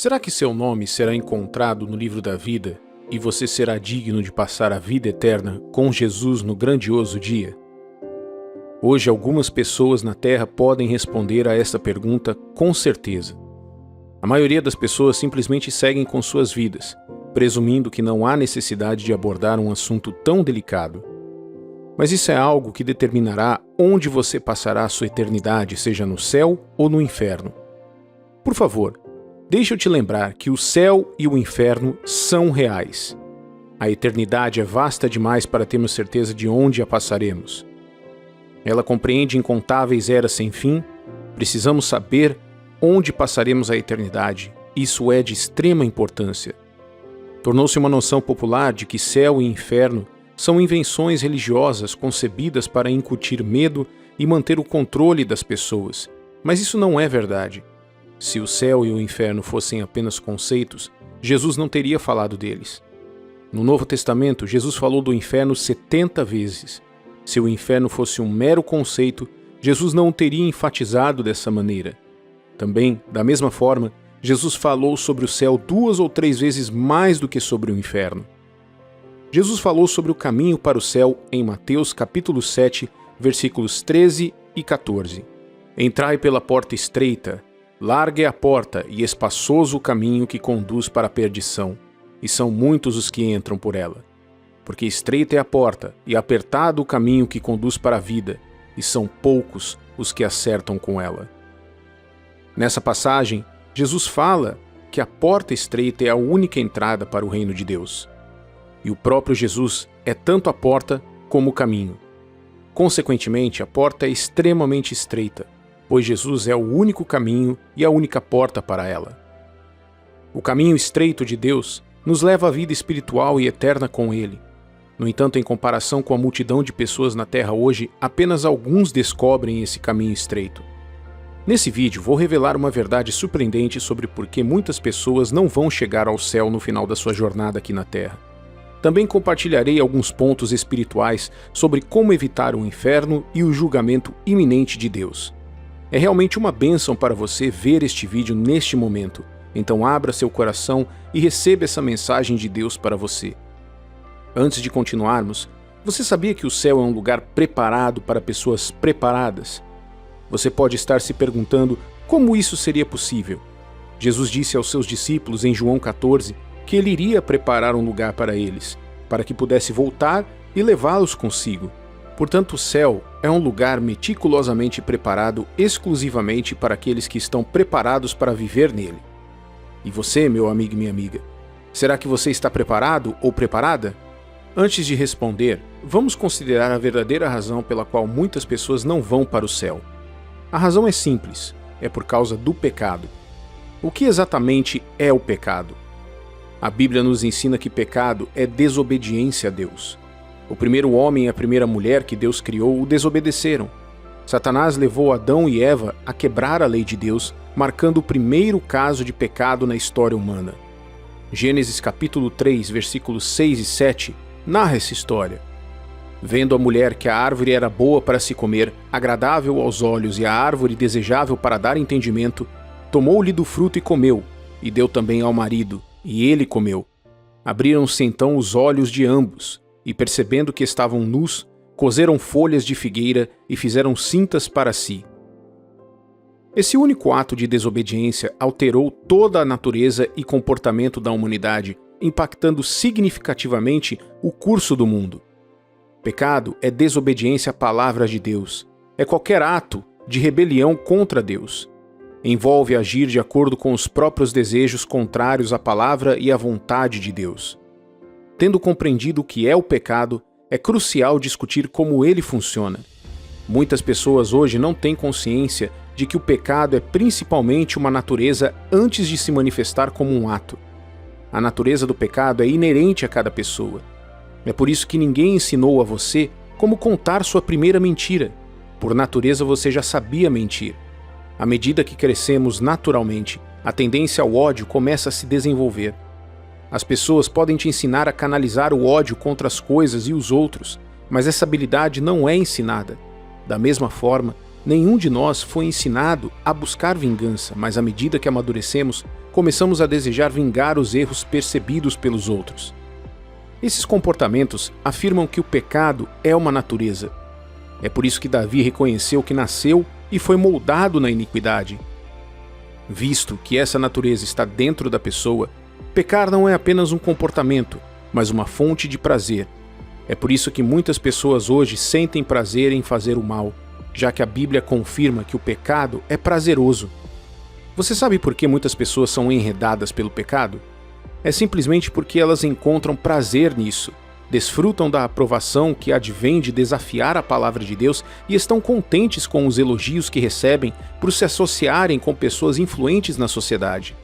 Será que seu nome será encontrado no livro da vida e você será digno de passar a vida eterna com Jesus no grandioso dia? Hoje, algumas pessoas na Terra podem responder a essa pergunta com certeza. A maioria das pessoas simplesmente seguem com suas vidas, presumindo que não há necessidade de abordar um assunto tão delicado. Mas isso é algo que determinará onde você passará a sua eternidade, seja no céu ou no inferno. Por favor, deixa eu te lembrar que o céu e o inferno são reais. A eternidade é vasta demais para termos certeza de onde a passaremos. Ela compreende incontáveis eras sem fim. Precisamos saber onde passaremos a eternidade. Isso é de extrema importância. Tornou-se uma noção popular de que céu e inferno são invenções religiosas concebidas para incutir medo e manter o controle das pessoas. Mas isso não é verdade. Se o céu e o inferno fossem apenas conceitos, Jesus não teria falado deles. No Novo Testamento, Jesus falou do inferno 70 vezes. Se o inferno fosse um mero conceito, Jesus não o teria enfatizado dessa maneira. Também, da mesma forma, Jesus falou sobre o céu 2 ou 3 vezes mais do que sobre o inferno. Jesus falou sobre o caminho para o céu em Mateus capítulo 7, versículos 13 e 14. Entrai pela porta estreita, larga é a porta e espaçoso o caminho que conduz para a perdição, e são muitos os que entram por ela. Porque estreita é a porta e apertado o caminho que conduz para a vida, e são poucos os que acertam com ela. Nessa passagem, Jesus fala que a porta estreita é a única entrada para o reino de Deus. E o próprio Jesus é tanto a porta como o caminho. Consequentemente, a porta é extremamente estreita, pois Jesus é o único caminho e a única porta para ela. O caminho estreito de Deus nos leva à vida espiritual e eterna com Ele. No entanto, em comparação com a multidão de pessoas na Terra hoje, apenas alguns descobrem esse caminho estreito. Nesse vídeo, vou revelar uma verdade surpreendente sobre por que muitas pessoas não vão chegar ao céu no final da sua jornada aqui na Terra. Também compartilharei alguns pontos espirituais sobre como evitar o inferno e o julgamento iminente de Deus. É realmente uma bênção para você ver este vídeo neste momento, então abra seu coração e receba essa mensagem de Deus para você. Antes de continuarmos, você sabia que o céu é um lugar preparado para pessoas preparadas? Você pode estar se perguntando como isso seria possível. Jesus disse aos seus discípulos em João 14 que ele iria preparar um lugar para eles, para que pudesse voltar e levá-los consigo. Portanto, o céu é um lugar meticulosamente preparado exclusivamente para aqueles que estão preparados para viver nele. E você, meu amigo e minha amiga, será que você está preparado ou preparada? Antes de responder, vamos considerar a verdadeira razão pela qual muitas pessoas não vão para o céu. A razão é simples, é por causa do pecado. O que exatamente é o pecado? A Bíblia nos ensina que pecado é desobediência a Deus. O primeiro homem e a primeira mulher que Deus criou o desobedeceram. Satanás levou Adão e Eva a quebrar a lei de Deus, marcando o primeiro caso de pecado na história humana. Gênesis capítulo 3, versículos 6 e 7, narra essa história. Vendo a mulher que a árvore era boa para se comer, agradável aos olhos e a árvore desejável para dar entendimento, tomou-lhe do fruto e comeu, e deu também ao marido, e ele comeu. Abriram-se então os olhos de ambos, e percebendo que estavam nus, coseram folhas de figueira e fizeram cintas para si. Esse único ato de desobediência alterou toda a natureza e comportamento da humanidade, impactando significativamente o curso do mundo. Pecado é desobediência à palavra de Deus. É qualquer ato de rebelião contra Deus. Envolve agir de acordo com os próprios desejos contrários à palavra e à vontade de Deus. Tendo compreendido o que é o pecado, é crucial discutir como ele funciona. Muitas pessoas hoje não têm consciência de que o pecado é principalmente uma natureza antes de se manifestar como um ato. A natureza do pecado é inerente a cada pessoa. É por isso que ninguém ensinou a você como contar sua primeira mentira. Por natureza você já sabia mentir. À medida que crescemos naturalmente, a tendência ao ódio começa a se desenvolver. As pessoas podem te ensinar a canalizar o ódio contra as coisas e os outros, mas essa habilidade não é ensinada. Da mesma forma, Nenhum de nós foi ensinado a buscar vingança, mas à medida que amadurecemos, começamos a desejar vingar os erros percebidos pelos outros. Esses comportamentos afirmam que o pecado é uma natureza. É por isso que Davi reconheceu que nasceu e foi moldado na iniquidade. Visto que essa natureza está dentro da pessoa, pecar não é apenas um comportamento, mas uma fonte de prazer. É por isso que muitas pessoas hoje sentem prazer em fazer o mal, já que a Bíblia confirma que o pecado é prazeroso. Você sabe por que muitas pessoas são enredadas pelo pecado? É simplesmente porque elas encontram prazer nisso, desfrutam da aprovação que advém de desafiar a palavra de Deus e estão contentes com os elogios que recebem por se associarem com pessoas influentes na sociedade.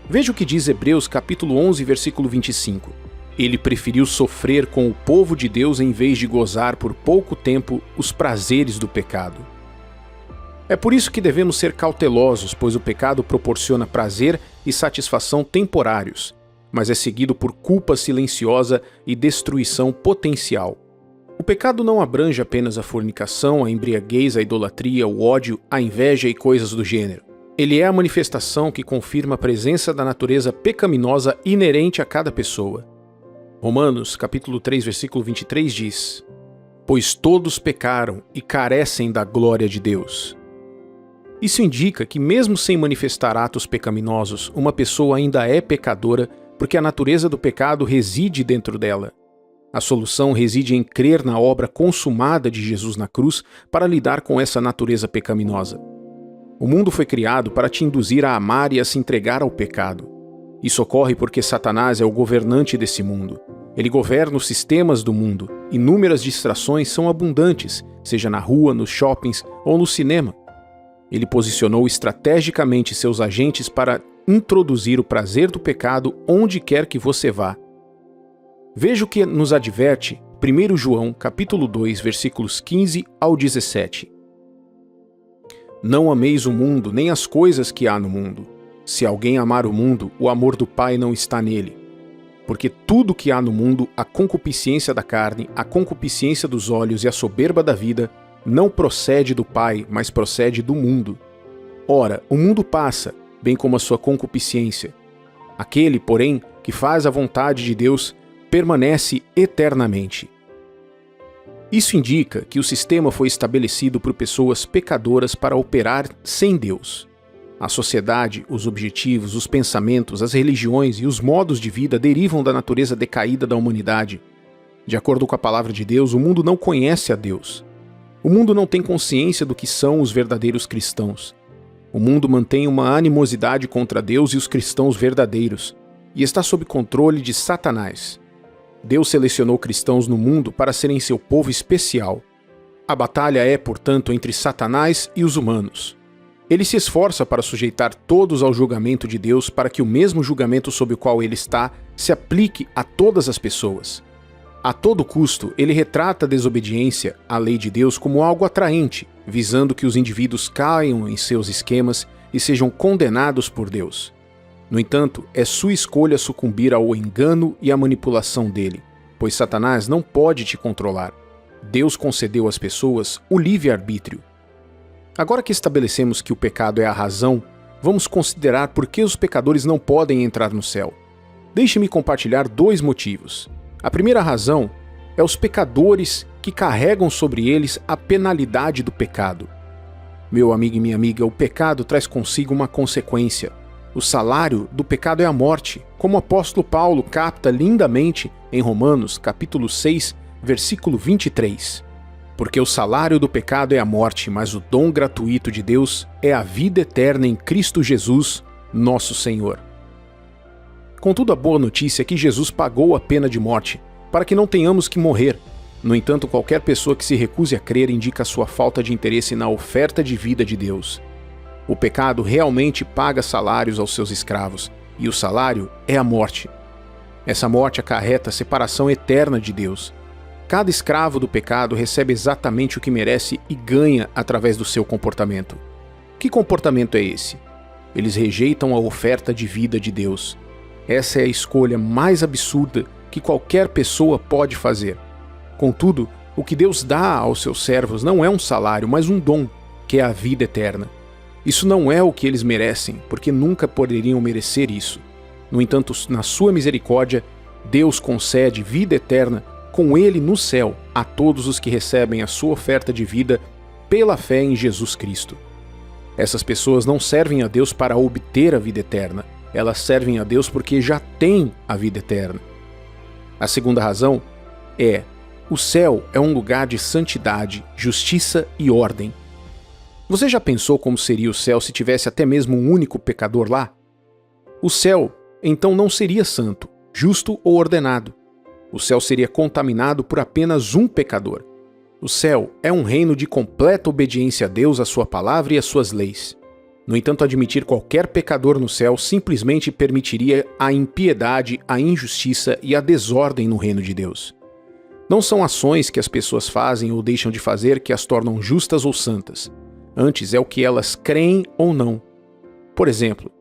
Veja o que diz Hebreus capítulo 11, versículo 25. Ele preferiu sofrer com o povo de Deus em vez de gozar por pouco tempo os prazeres do pecado. É por isso que devemos ser cautelosos, pois o pecado proporciona prazer e satisfação temporários, mas é seguido por culpa silenciosa e destruição potencial. O pecado não abrange apenas a fornicação, a embriaguez, a idolatria, o ódio, a inveja e coisas do gênero. Ele é a manifestação que confirma a presença da natureza pecaminosa inerente a cada pessoa. Romanos, capítulo 3, versículo 23 diz: Pois todos pecaram e carecem da glória de Deus. Isso indica que mesmo sem manifestar atos pecaminosos, uma pessoa ainda é pecadora porque a natureza do pecado reside dentro dela. A solução reside em crer na obra consumada de Jesus na cruz para lidar com essa natureza pecaminosa. O mundo foi criado para te induzir a amar e a se entregar ao pecado. Isso ocorre porque Satanás é o governante desse mundo. Ele governa os sistemas do mundo. Inúmeras distrações são abundantes, seja na rua, nos shoppings ou no cinema. Ele posicionou estrategicamente seus agentes para introduzir o prazer do pecado onde quer que você vá. Veja o que nos adverte 1 João capítulo 2, versículos 15 ao 17. Não ameis o mundo, nem as coisas que há no mundo. Se alguém amar o mundo, o amor do Pai não está nele. Porque tudo que há no mundo, a concupiscência da carne, a concupiscência dos olhos e a soberba da vida, não procede do Pai, mas procede do mundo. Ora, o mundo passa, bem como a sua concupiscência. Aquele, porém, que faz a vontade de Deus, permanece eternamente. Isso indica que o sistema foi estabelecido por pessoas pecadoras para operar sem Deus. A sociedade, os objetivos, os pensamentos, as religiões e os modos de vida derivam da natureza decaída da humanidade. De acordo com a palavra de Deus, o mundo não conhece a Deus. O mundo não tem consciência do que são os verdadeiros cristãos. O mundo mantém uma animosidade contra Deus e os cristãos verdadeiros, e está sob controle de Satanás. Deus selecionou cristãos no mundo para serem seu povo especial. A batalha é, portanto, entre Satanás e os humanos. Ele se esforça para sujeitar todos ao julgamento de Deus para que o mesmo julgamento sob o qual ele está se aplique a todas as pessoas. A todo custo, ele retrata a desobediência à lei de Deus como algo atraente, visando que os indivíduos caiam em seus esquemas e sejam condenados por Deus. No entanto, é sua escolha sucumbir ao engano e à manipulação dele, pois Satanás não pode te controlar. Deus concedeu às pessoas o livre-arbítrio. Agora que estabelecemos que o pecado é a razão, vamos considerar por que os pecadores não podem entrar no céu. Deixe-me compartilhar 2 motivos. A primeira razão é os pecadores que carregam sobre eles a penalidade do pecado. Meu amigo e minha amiga, o pecado traz consigo uma consequência. O salário do pecado é a morte, como o apóstolo Paulo capta lindamente em Romanos, capítulo 6, versículo 23. Porque o salário do pecado é a morte, mas o dom gratuito de Deus é a vida eterna em Cristo Jesus, nosso Senhor. Contudo, a boa notícia é que Jesus pagou a pena de morte, para que não tenhamos que morrer. No entanto, qualquer pessoa que se recuse a crer indica sua falta de interesse na oferta de vida de Deus. O pecado realmente paga salários aos seus escravos, e o salário é a morte. Essa morte acarreta a separação eterna de Deus. Cada escravo do pecado recebe exatamente o que merece e ganha através do seu comportamento. Que comportamento é esse? Eles rejeitam a oferta de vida de Deus. Essa é a escolha mais absurda que qualquer pessoa pode fazer. Contudo, o que Deus dá aos seus servos não é um salário, mas um dom. que é a vida eterna. Isso não é o que eles merecem, porque nunca poderiam merecer isso. No entanto, na sua misericórdia, Deus concede vida eterna com Ele no céu a todos os que recebem a sua oferta de vida pela fé em Jesus Cristo. Essas pessoas não servem a Deus para obter a vida eterna, elas servem a Deus porque já têm a vida eterna. A segunda razão é: o céu é um lugar de santidade, justiça e ordem. Você já pensou como seria o céu se tivesse até mesmo um único pecador lá? O céu, então, não seria santo, justo ou ordenado. O céu seria contaminado por apenas um pecador. O céu é um reino de completa obediência a Deus, a sua palavra e as suas leis. No entanto, admitir qualquer pecador no céu simplesmente permitiria a impiedade, a injustiça e a desordem no reino de Deus. Não são ações que as pessoas fazem ou deixam de fazer que as tornam justas ou santas. Antes é o que elas creem ou não. Por exemplo,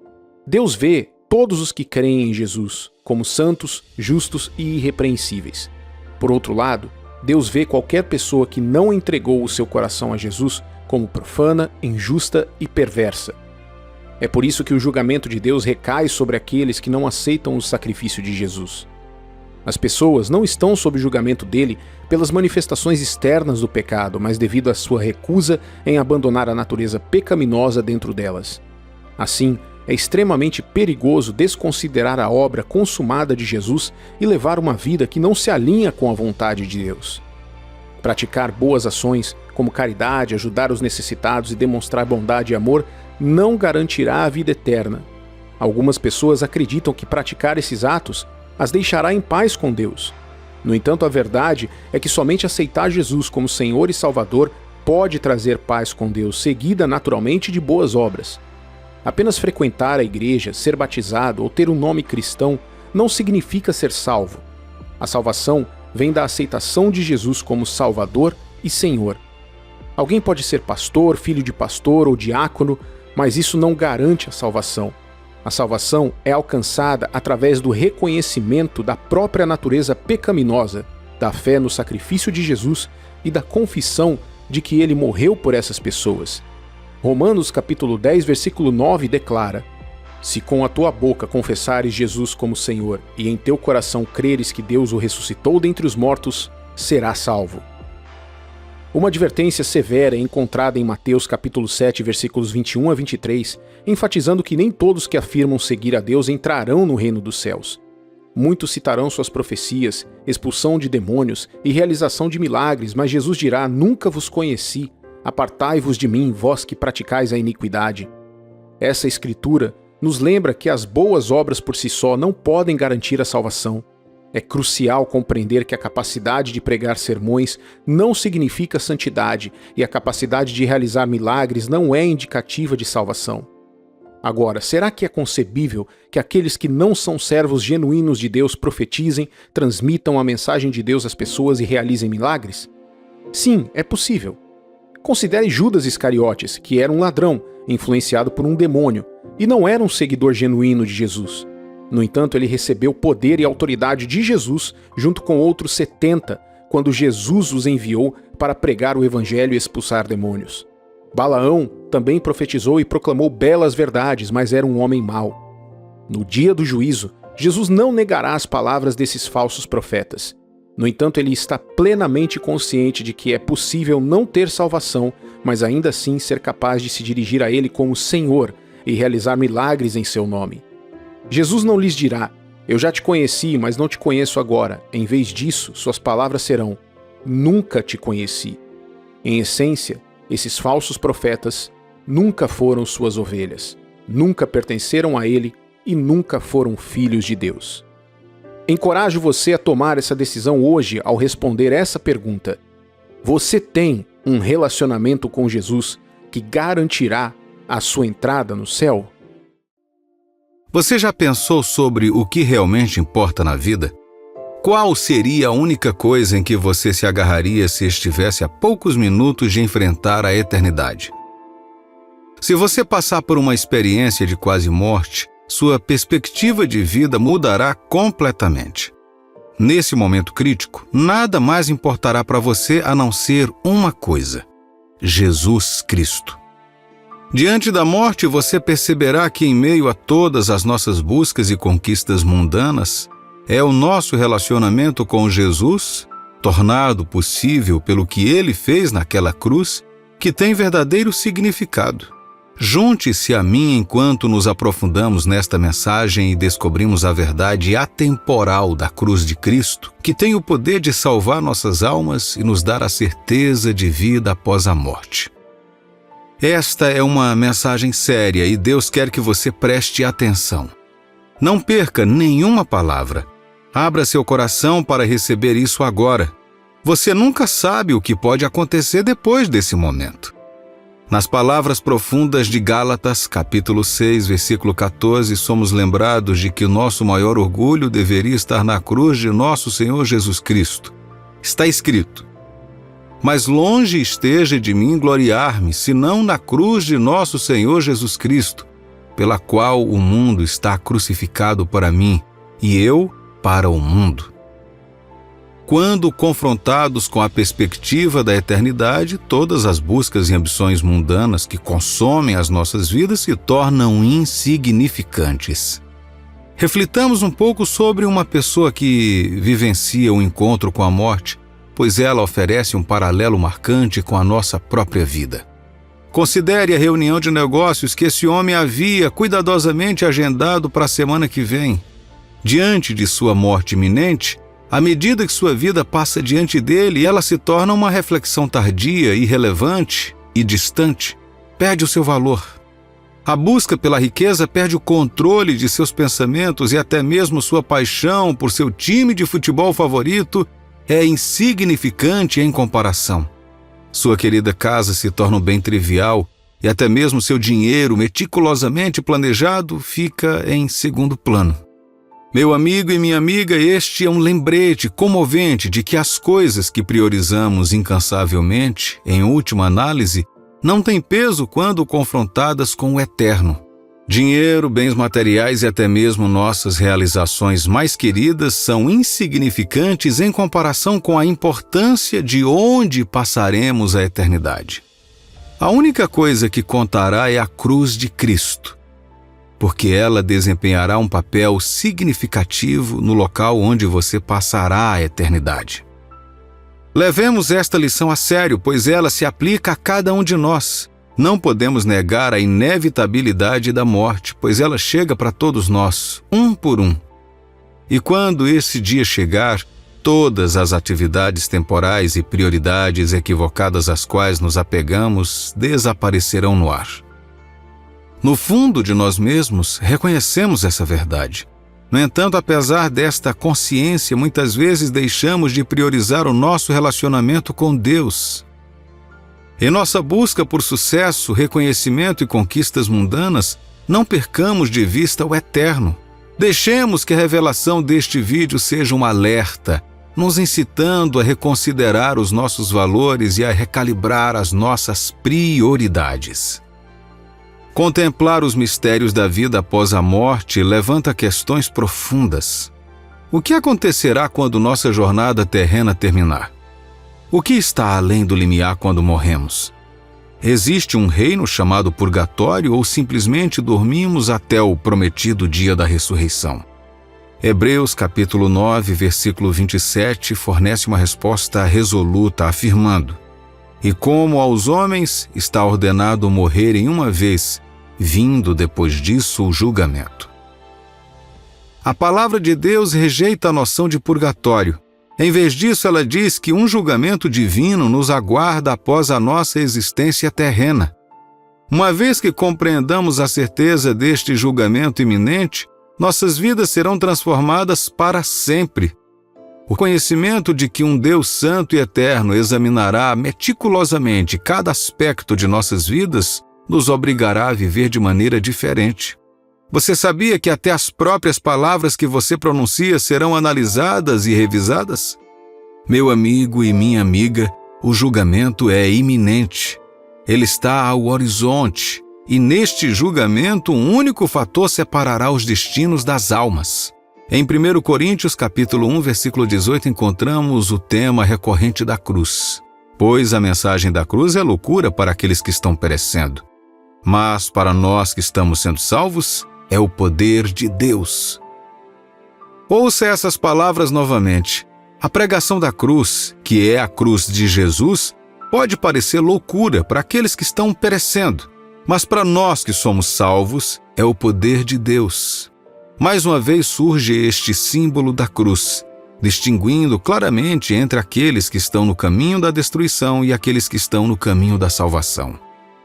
Deus vê todos os que creem em Jesus como santos, justos e irrepreensíveis. Por outro lado, Deus vê qualquer pessoa que não entregou o seu coração a Jesus como profana, injusta e perversa. É por isso que o julgamento de Deus recai sobre aqueles que não aceitam o sacrifício de Jesus. As pessoas não estão sob o julgamento dele pelas manifestações externas do pecado, mas devido à sua recusa em abandonar a natureza pecaminosa dentro delas. Assim, é extremamente perigoso desconsiderar a obra consumada de Jesus e levar uma vida que não se alinha com a vontade de Deus. Praticar boas ações, como caridade, ajudar os necessitados e demonstrar bondade e amor, não garantirá a vida eterna. Algumas pessoas acreditam que praticar esses atos as deixará em paz com Deus. No entanto, a verdade é que somente aceitar Jesus como Senhor e Salvador pode trazer paz com Deus, seguida naturalmente de boas obras. Apenas frequentar a igreja, ser batizado ou ter um nome cristão não significa ser salvo. A salvação vem da aceitação de Jesus como Salvador e Senhor. Alguém pode ser pastor, filho de pastor ou diácono, mas isso não garante a salvação. A salvação é alcançada através do reconhecimento da própria natureza pecaminosa, da fé no sacrifício de Jesus e da confissão de que ele morreu por essas pessoas. Romanos capítulo 10, versículo 9 declara: Se com a tua boca confessares Jesus como Senhor e em teu coração creres que Deus o ressuscitou dentre os mortos, serás salvo. Uma advertência severa é encontrada em Mateus capítulo 7, versículos 21 a 23, enfatizando que nem todos que afirmam seguir a Deus entrarão no reino dos céus. Muitos citarão suas profecias, expulsão de demônios e realização de milagres, mas Jesus dirá: Nunca vos conheci, apartai-vos de mim, vós que praticais a iniquidade. Essa escritura nos lembra que as boas obras por si só não podem garantir a salvação. É crucial compreender que a capacidade de pregar sermões não significa santidade e a capacidade de realizar milagres não é indicativa de salvação. Agora, será que é concebível que aqueles que não são servos genuínos de Deus profetizem, transmitam a mensagem de Deus às pessoas e realizem milagres? Sim, é possível. Considere Judas Iscariotes, que era um ladrão, influenciado por um demônio, e não era um seguidor genuíno de Jesus. No entanto, ele recebeu poder e autoridade de Jesus junto com outros 70, quando Jesus os enviou para pregar o evangelho e expulsar demônios. Balaão também profetizou e proclamou belas verdades, mas era um homem mau. No dia do juízo, Jesus não negará as palavras desses falsos profetas. No entanto, ele está plenamente consciente de que é possível não ter salvação, mas ainda assim ser capaz de se dirigir a ele como Senhor e realizar milagres em seu nome. Jesus não lhes dirá: Eu já te conheci, mas não te conheço agora. Em vez disso, suas palavras serão: Nunca te conheci. Em essência, esses falsos profetas nunca foram suas ovelhas, nunca pertenceram a ele e nunca foram filhos de Deus. Encorajo você a tomar essa decisão hoje ao responder essa pergunta. Você tem um relacionamento com Jesus que garantirá a sua entrada no céu? Você já pensou sobre o que realmente importa na vida? Qual seria a única coisa em que você se agarraria se estivesse a poucos minutos de enfrentar a eternidade? Se você passar por uma experiência de quase morte, sua perspectiva de vida mudará completamente. Nesse momento crítico, nada mais importará para você a não ser uma coisa: Jesus Cristo. Diante da morte, você perceberá que em meio a todas as nossas buscas e conquistas mundanas, é o nosso relacionamento com Jesus, tornado possível pelo que Ele fez naquela cruz, que tem verdadeiro significado. Junte-se a mim enquanto nos aprofundamos nesta mensagem e descobrimos a verdade atemporal da cruz de Cristo, que tem o poder de salvar nossas almas e nos dar a certeza de vida após a morte. Esta é uma mensagem séria e Deus quer que você preste atenção. Não perca nenhuma palavra. Abra seu coração para receber isso agora. Você nunca sabe o que pode acontecer depois desse momento. Nas palavras profundas de Gálatas, capítulo 6, versículo 14, somos lembrados de que o nosso maior orgulho deveria estar na cruz de nosso Senhor Jesus Cristo. Está escrito: mas longe esteja de mim gloriar-me, senão na cruz de nosso Senhor Jesus Cristo, pela qual o mundo está crucificado para mim, e eu para o mundo. Quando confrontados com a perspectiva da eternidade, todas as buscas e ambições mundanas que consomem as nossas vidas se tornam insignificantes. Reflitamos um pouco sobre uma pessoa que vivencia o encontro com a morte, pois ela oferece um paralelo marcante com a nossa própria vida. Considere a reunião de negócios que esse homem havia cuidadosamente agendado para a semana que vem. Diante de sua morte iminente, à medida que sua vida passa diante dele, ela se torna uma reflexão tardia, irrelevante e distante. Perde o seu valor. A busca pela riqueza perde o controle de seus pensamentos e até mesmo sua paixão por seu time de futebol favorito é insignificante em comparação. Sua querida casa se torna um bem trivial e até mesmo seu dinheiro meticulosamente planejado fica em segundo plano. Meu amigo e minha amiga, este é um lembrete comovente de que as coisas que priorizamos incansavelmente, em última análise, não têm peso quando confrontadas com o eterno. Dinheiro, bens materiais e até mesmo nossas realizações mais queridas são insignificantes em comparação com a importância de onde passaremos a eternidade. A única coisa que contará é a cruz de Cristo, porque ela desempenhará um papel significativo no local onde você passará a eternidade. Levemos esta lição a sério, pois ela se aplica a cada um de nós. Não podemos negar a inevitabilidade da morte, pois ela chega para todos nós, um por um. E quando esse dia chegar, todas as atividades temporais e prioridades equivocadas às quais nos apegamos desaparecerão no ar. No fundo de nós mesmos, reconhecemos essa verdade. No entanto, apesar desta consciência, muitas vezes deixamos de priorizar o nosso relacionamento com Deus. Em nossa busca por sucesso, reconhecimento e conquistas mundanas, não percamos de vista o eterno. Deixemos que a revelação deste vídeo seja um alerta, nos incitando a reconsiderar os nossos valores e a recalibrar as nossas prioridades. Contemplar os mistérios da vida após a morte levanta questões profundas. O que acontecerá quando nossa jornada terrena terminar? O que está além do limiar quando morremos? Existe um reino chamado purgatório ou simplesmente dormimos até o prometido dia da ressurreição? Hebreus capítulo 9, versículo 27 fornece uma resposta resoluta, afirmando: e como aos homens está ordenado morrerem uma vez, vindo depois disso o julgamento. A palavra de Deus rejeita a noção de purgatório. Em vez disso, ela diz que um julgamento divino nos aguarda após a nossa existência terrena. Uma vez que compreendamos a certeza deste julgamento iminente, nossas vidas serão transformadas para sempre. O conhecimento de que um Deus santo e eterno examinará meticulosamente cada aspecto de nossas vidas nos obrigará a viver de maneira diferente. Você sabia que até as próprias palavras que você pronuncia serão analisadas e revisadas? Meu amigo e minha amiga, o julgamento é iminente. Ele está ao horizonte, e neste julgamento um único fator separará os destinos das almas. Em 1 Coríntios capítulo 1, versículo 18, encontramos o tema recorrente da cruz. pois a mensagem da cruz é loucura para aqueles que estão perecendo. Mas para nós que estamos sendo salvos, é o poder de Deus. Ouça essas palavras novamente. A pregação da cruz, que é a cruz de Jesus, pode parecer loucura para aqueles que estão perecendo, mas para nós que somos salvos, é o poder de Deus. Mais uma vez surge este símbolo da cruz, distinguindo claramente entre aqueles que estão no caminho da destruição e aqueles que estão no caminho da salvação.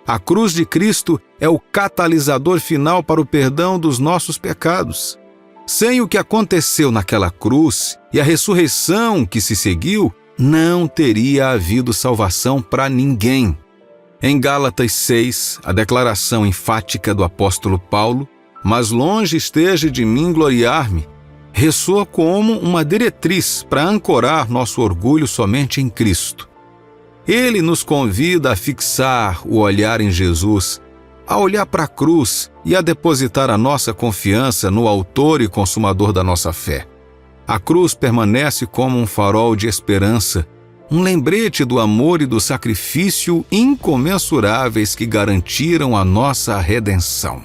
A cruz de Cristo é o catalisador final para o perdão dos nossos pecados. Sem o que aconteceu naquela cruz e a ressurreição que se seguiu, não teria havido salvação para ninguém. Em Gálatas 6, a declaração enfática do apóstolo Paulo, "Mas longe esteja de mim gloriar-me", ressoa como uma diretriz para ancorar nosso orgulho somente em Cristo. Ele nos convida a fixar o olhar em Jesus, a olhar para a cruz e a depositar a nossa confiança no autor e consumador da nossa fé. A cruz permanece como um farol de esperança, um lembrete do amor e do sacrifício incomensuráveis que garantiram a nossa redenção.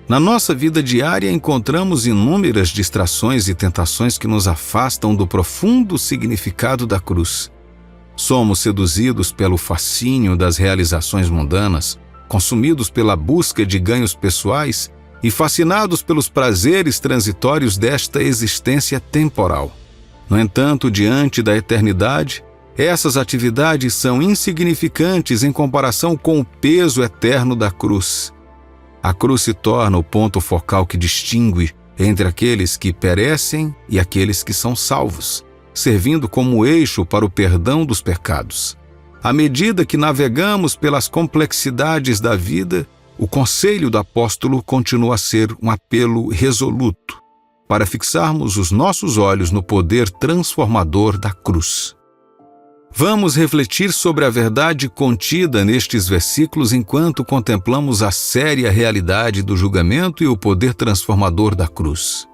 Na nossa vida diária encontramos inúmeras distrações e tentações que nos afastam do profundo significado da cruz. Somos seduzidos pelo fascínio das realizações mundanas, consumidos pela busca de ganhos pessoais e fascinados pelos prazeres transitórios desta existência temporal. No entanto, diante da eternidade, essas atividades são insignificantes em comparação com o peso eterno da cruz. A cruz se torna o ponto focal que distingue entre aqueles que perecem e aqueles que são salvos, servindo como eixo para o perdão dos pecados. À medida que navegamos pelas complexidades da vida, o conselho do apóstolo continua a ser um apelo resoluto para fixarmos os nossos olhos no poder transformador da cruz. Vamos refletir sobre a verdade contida nestes versículos enquanto contemplamos a séria realidade do julgamento e o poder transformador da cruz.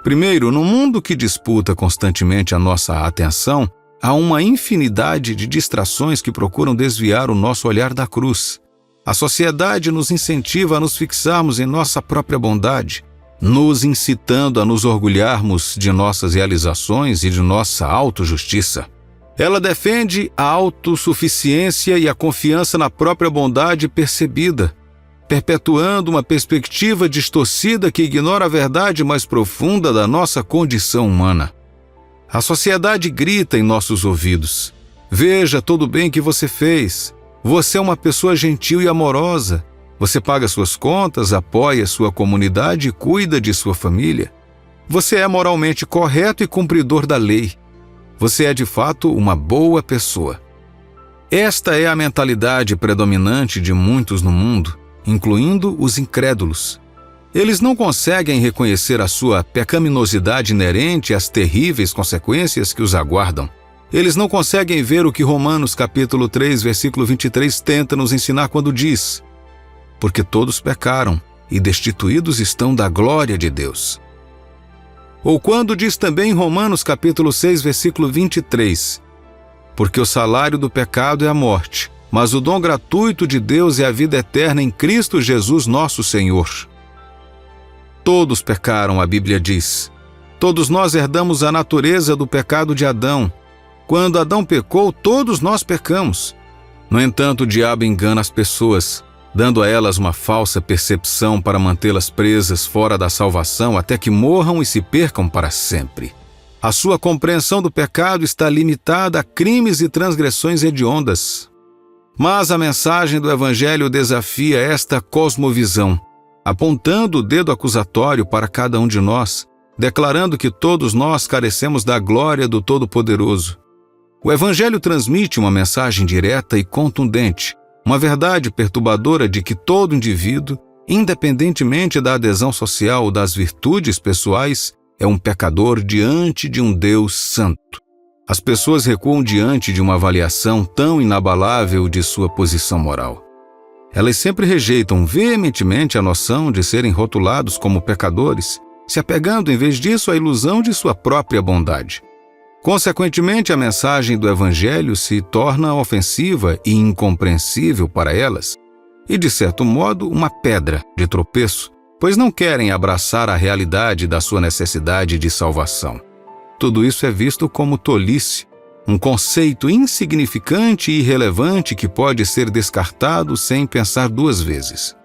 Primeiro, no mundo que disputa constantemente a nossa atenção, há uma infinidade de distrações que procuram desviar o nosso olhar da cruz. A sociedade nos incentiva a nos fixarmos em nossa própria bondade, nos incitando a nos orgulharmos de nossas realizações e de nossa autojustiça. Ela defende a autossuficiência e a confiança na própria bondade percebida, perpetuando uma perspectiva distorcida que ignora a verdade mais profunda da nossa condição humana. A sociedade grita em nossos ouvidos: "Veja todo o bem que você fez. Você é uma pessoa gentil e amorosa. Você paga suas contas, apoia sua comunidade e cuida de sua família. Você é moralmente correto e cumpridor da lei. Você é de fato uma boa pessoa." Esta é a mentalidade predominante de muitos no mundo, incluindo os incrédulos. Eles não conseguem reconhecer a sua pecaminosidade inerente às terríveis consequências que os aguardam. Eles não conseguem ver o que Romanos capítulo 3, versículo 23 tenta nos ensinar quando diz: "Porque todos pecaram e destituídos estão da glória de Deus." Ou quando diz também em Romanos capítulo 6, versículo 23, "Porque o salário do pecado é a morte, mas o dom gratuito de Deus é a vida eterna em Cristo Jesus nosso Senhor." Todos pecaram, a Bíblia diz. Todos nós herdamos a natureza do pecado de Adão. Quando Adão pecou, todos nós pecamos. No entanto, o diabo engana as pessoas, dando a elas uma falsa percepção para mantê-las presas fora da salvação até que morram e se percam para sempre. A sua compreensão do pecado está limitada a crimes e transgressões hediondas. Mas a mensagem do Evangelho desafia esta cosmovisão, apontando o dedo acusatório para cada um de nós, declarando que todos nós carecemos da glória do Todo-Poderoso. O Evangelho transmite uma mensagem direta e contundente, uma verdade perturbadora de que todo indivíduo, independentemente da adesão social ou das virtudes pessoais, é um pecador diante de um Deus santo. As pessoas recuam diante de uma avaliação tão inabalável de sua posição moral. Elas sempre rejeitam veementemente a noção de serem rotulados como pecadores, se apegando em vez disso à ilusão de sua própria bondade. Consequentemente, a mensagem do Evangelho se torna ofensiva e incompreensível para elas e, de certo modo, uma pedra de tropeço, pois não querem abraçar a realidade da sua necessidade de salvação. Tudo isso é visto como tolice, um conceito insignificante e irrelevante que pode ser descartado sem pensar duas vezes.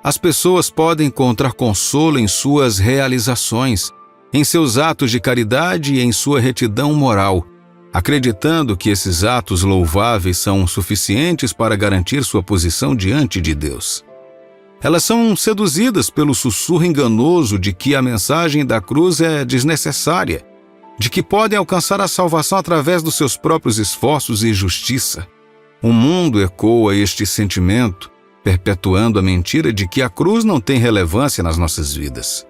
As pessoas podem encontrar consolo em suas realizações, em seus atos de caridade e em sua retidão moral, acreditando que esses atos louváveis são suficientes para garantir sua posição diante de Deus. Elas são seduzidas pelo sussurro enganoso de que a mensagem da cruz é desnecessária, de que podem alcançar a salvação através dos seus próprios esforços e justiça. O mundo ecoa este sentimento, perpetuando a mentira de que a cruz não tem relevância nas nossas vidas.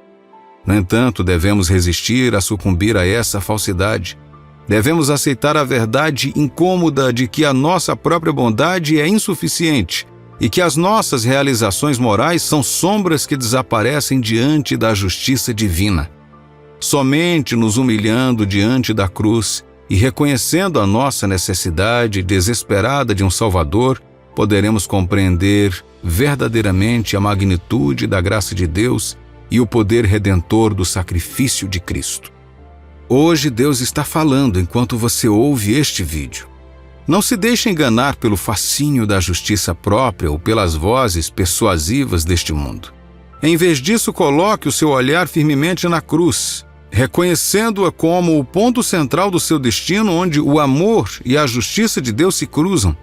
No entanto, devemos resistir a sucumbir a essa falsidade. Devemos aceitar a verdade incômoda de que a nossa própria bondade é insuficiente e que as nossas realizações morais são sombras que desaparecem diante da justiça divina. Somente nos humilhando diante da cruz e reconhecendo a nossa necessidade desesperada de um Salvador, poderemos compreender verdadeiramente a magnitude da graça de Deus e o poder redentor do sacrifício de Cristo. Hoje Deus está falando enquanto você ouve este vídeo. Não se deixe enganar pelo fascínio da justiça própria ou pelas vozes persuasivas deste mundo. Em vez disso, coloque o seu olhar firmemente na cruz, reconhecendo-a como o ponto central do seu destino, onde o amor e a justiça de Deus se cruzam,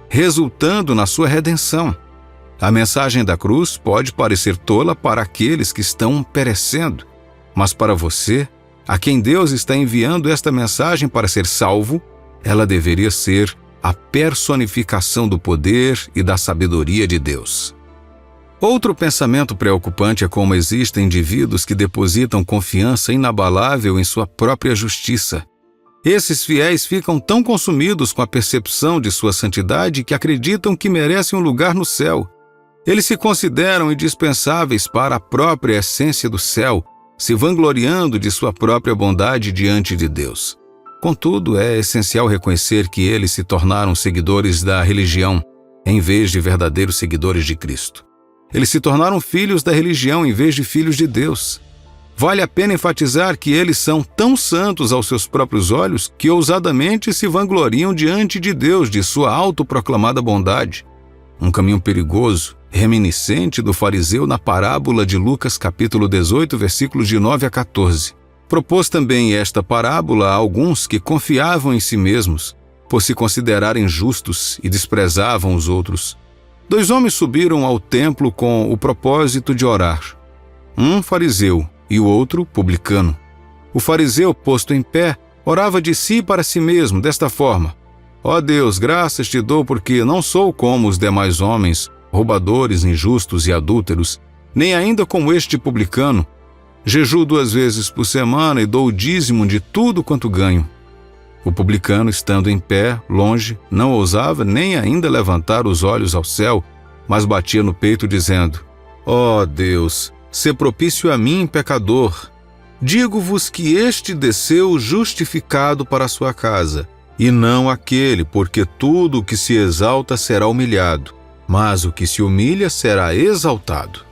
resultando na sua redenção. A mensagem da cruz pode parecer tola para aqueles que estão perecendo, mas para você, a quem Deus está enviando esta mensagem para ser salvo, ela deveria ser a personificação do poder e da sabedoria de Deus. Outro pensamento preocupante é como existem indivíduos que depositam confiança inabalável em sua própria justiça. Esses fiéis ficam tão consumidos com a percepção de sua santidade que acreditam que merecem um lugar no céu. Eles se consideram indispensáveis para a própria essência do céu, se vangloriando de sua própria bondade diante de Deus. Contudo, é essencial reconhecer que eles se tornaram seguidores da religião, em vez de verdadeiros seguidores de Cristo. Eles se tornaram filhos da religião em vez de filhos de Deus. Vale a pena enfatizar que eles são tão santos aos seus próprios olhos que ousadamente se vangloriam diante de Deus de sua autoproclamada bondade. Um caminho perigoso, reminiscente do fariseu na parábola de Lucas capítulo 18, versículos de 9 a 14. Propôs também esta parábola a alguns que confiavam em si mesmos, por se considerarem justos e desprezavam os outros. 2 homens subiram ao templo com o propósito de orar. Um fariseu e o outro publicano. O fariseu, posto em pé, orava de si para si mesmo, desta forma: Ó Deus, graças te dou porque não sou como os demais homens, roubadores, injustos e adúlteros, nem ainda como este publicano. Jejuo 2 vezes por semana e dou o dízimo de tudo quanto ganho. O publicano, estando em pé, longe, não ousava nem ainda levantar os olhos ao céu, mas batia no peito dizendo: Ó Deus, sê propício a mim, pecador. Digo-vos que este desceu justificado para a sua casa, e não aquele, porque tudo o que se exalta será humilhado, mas o que se humilha será exaltado.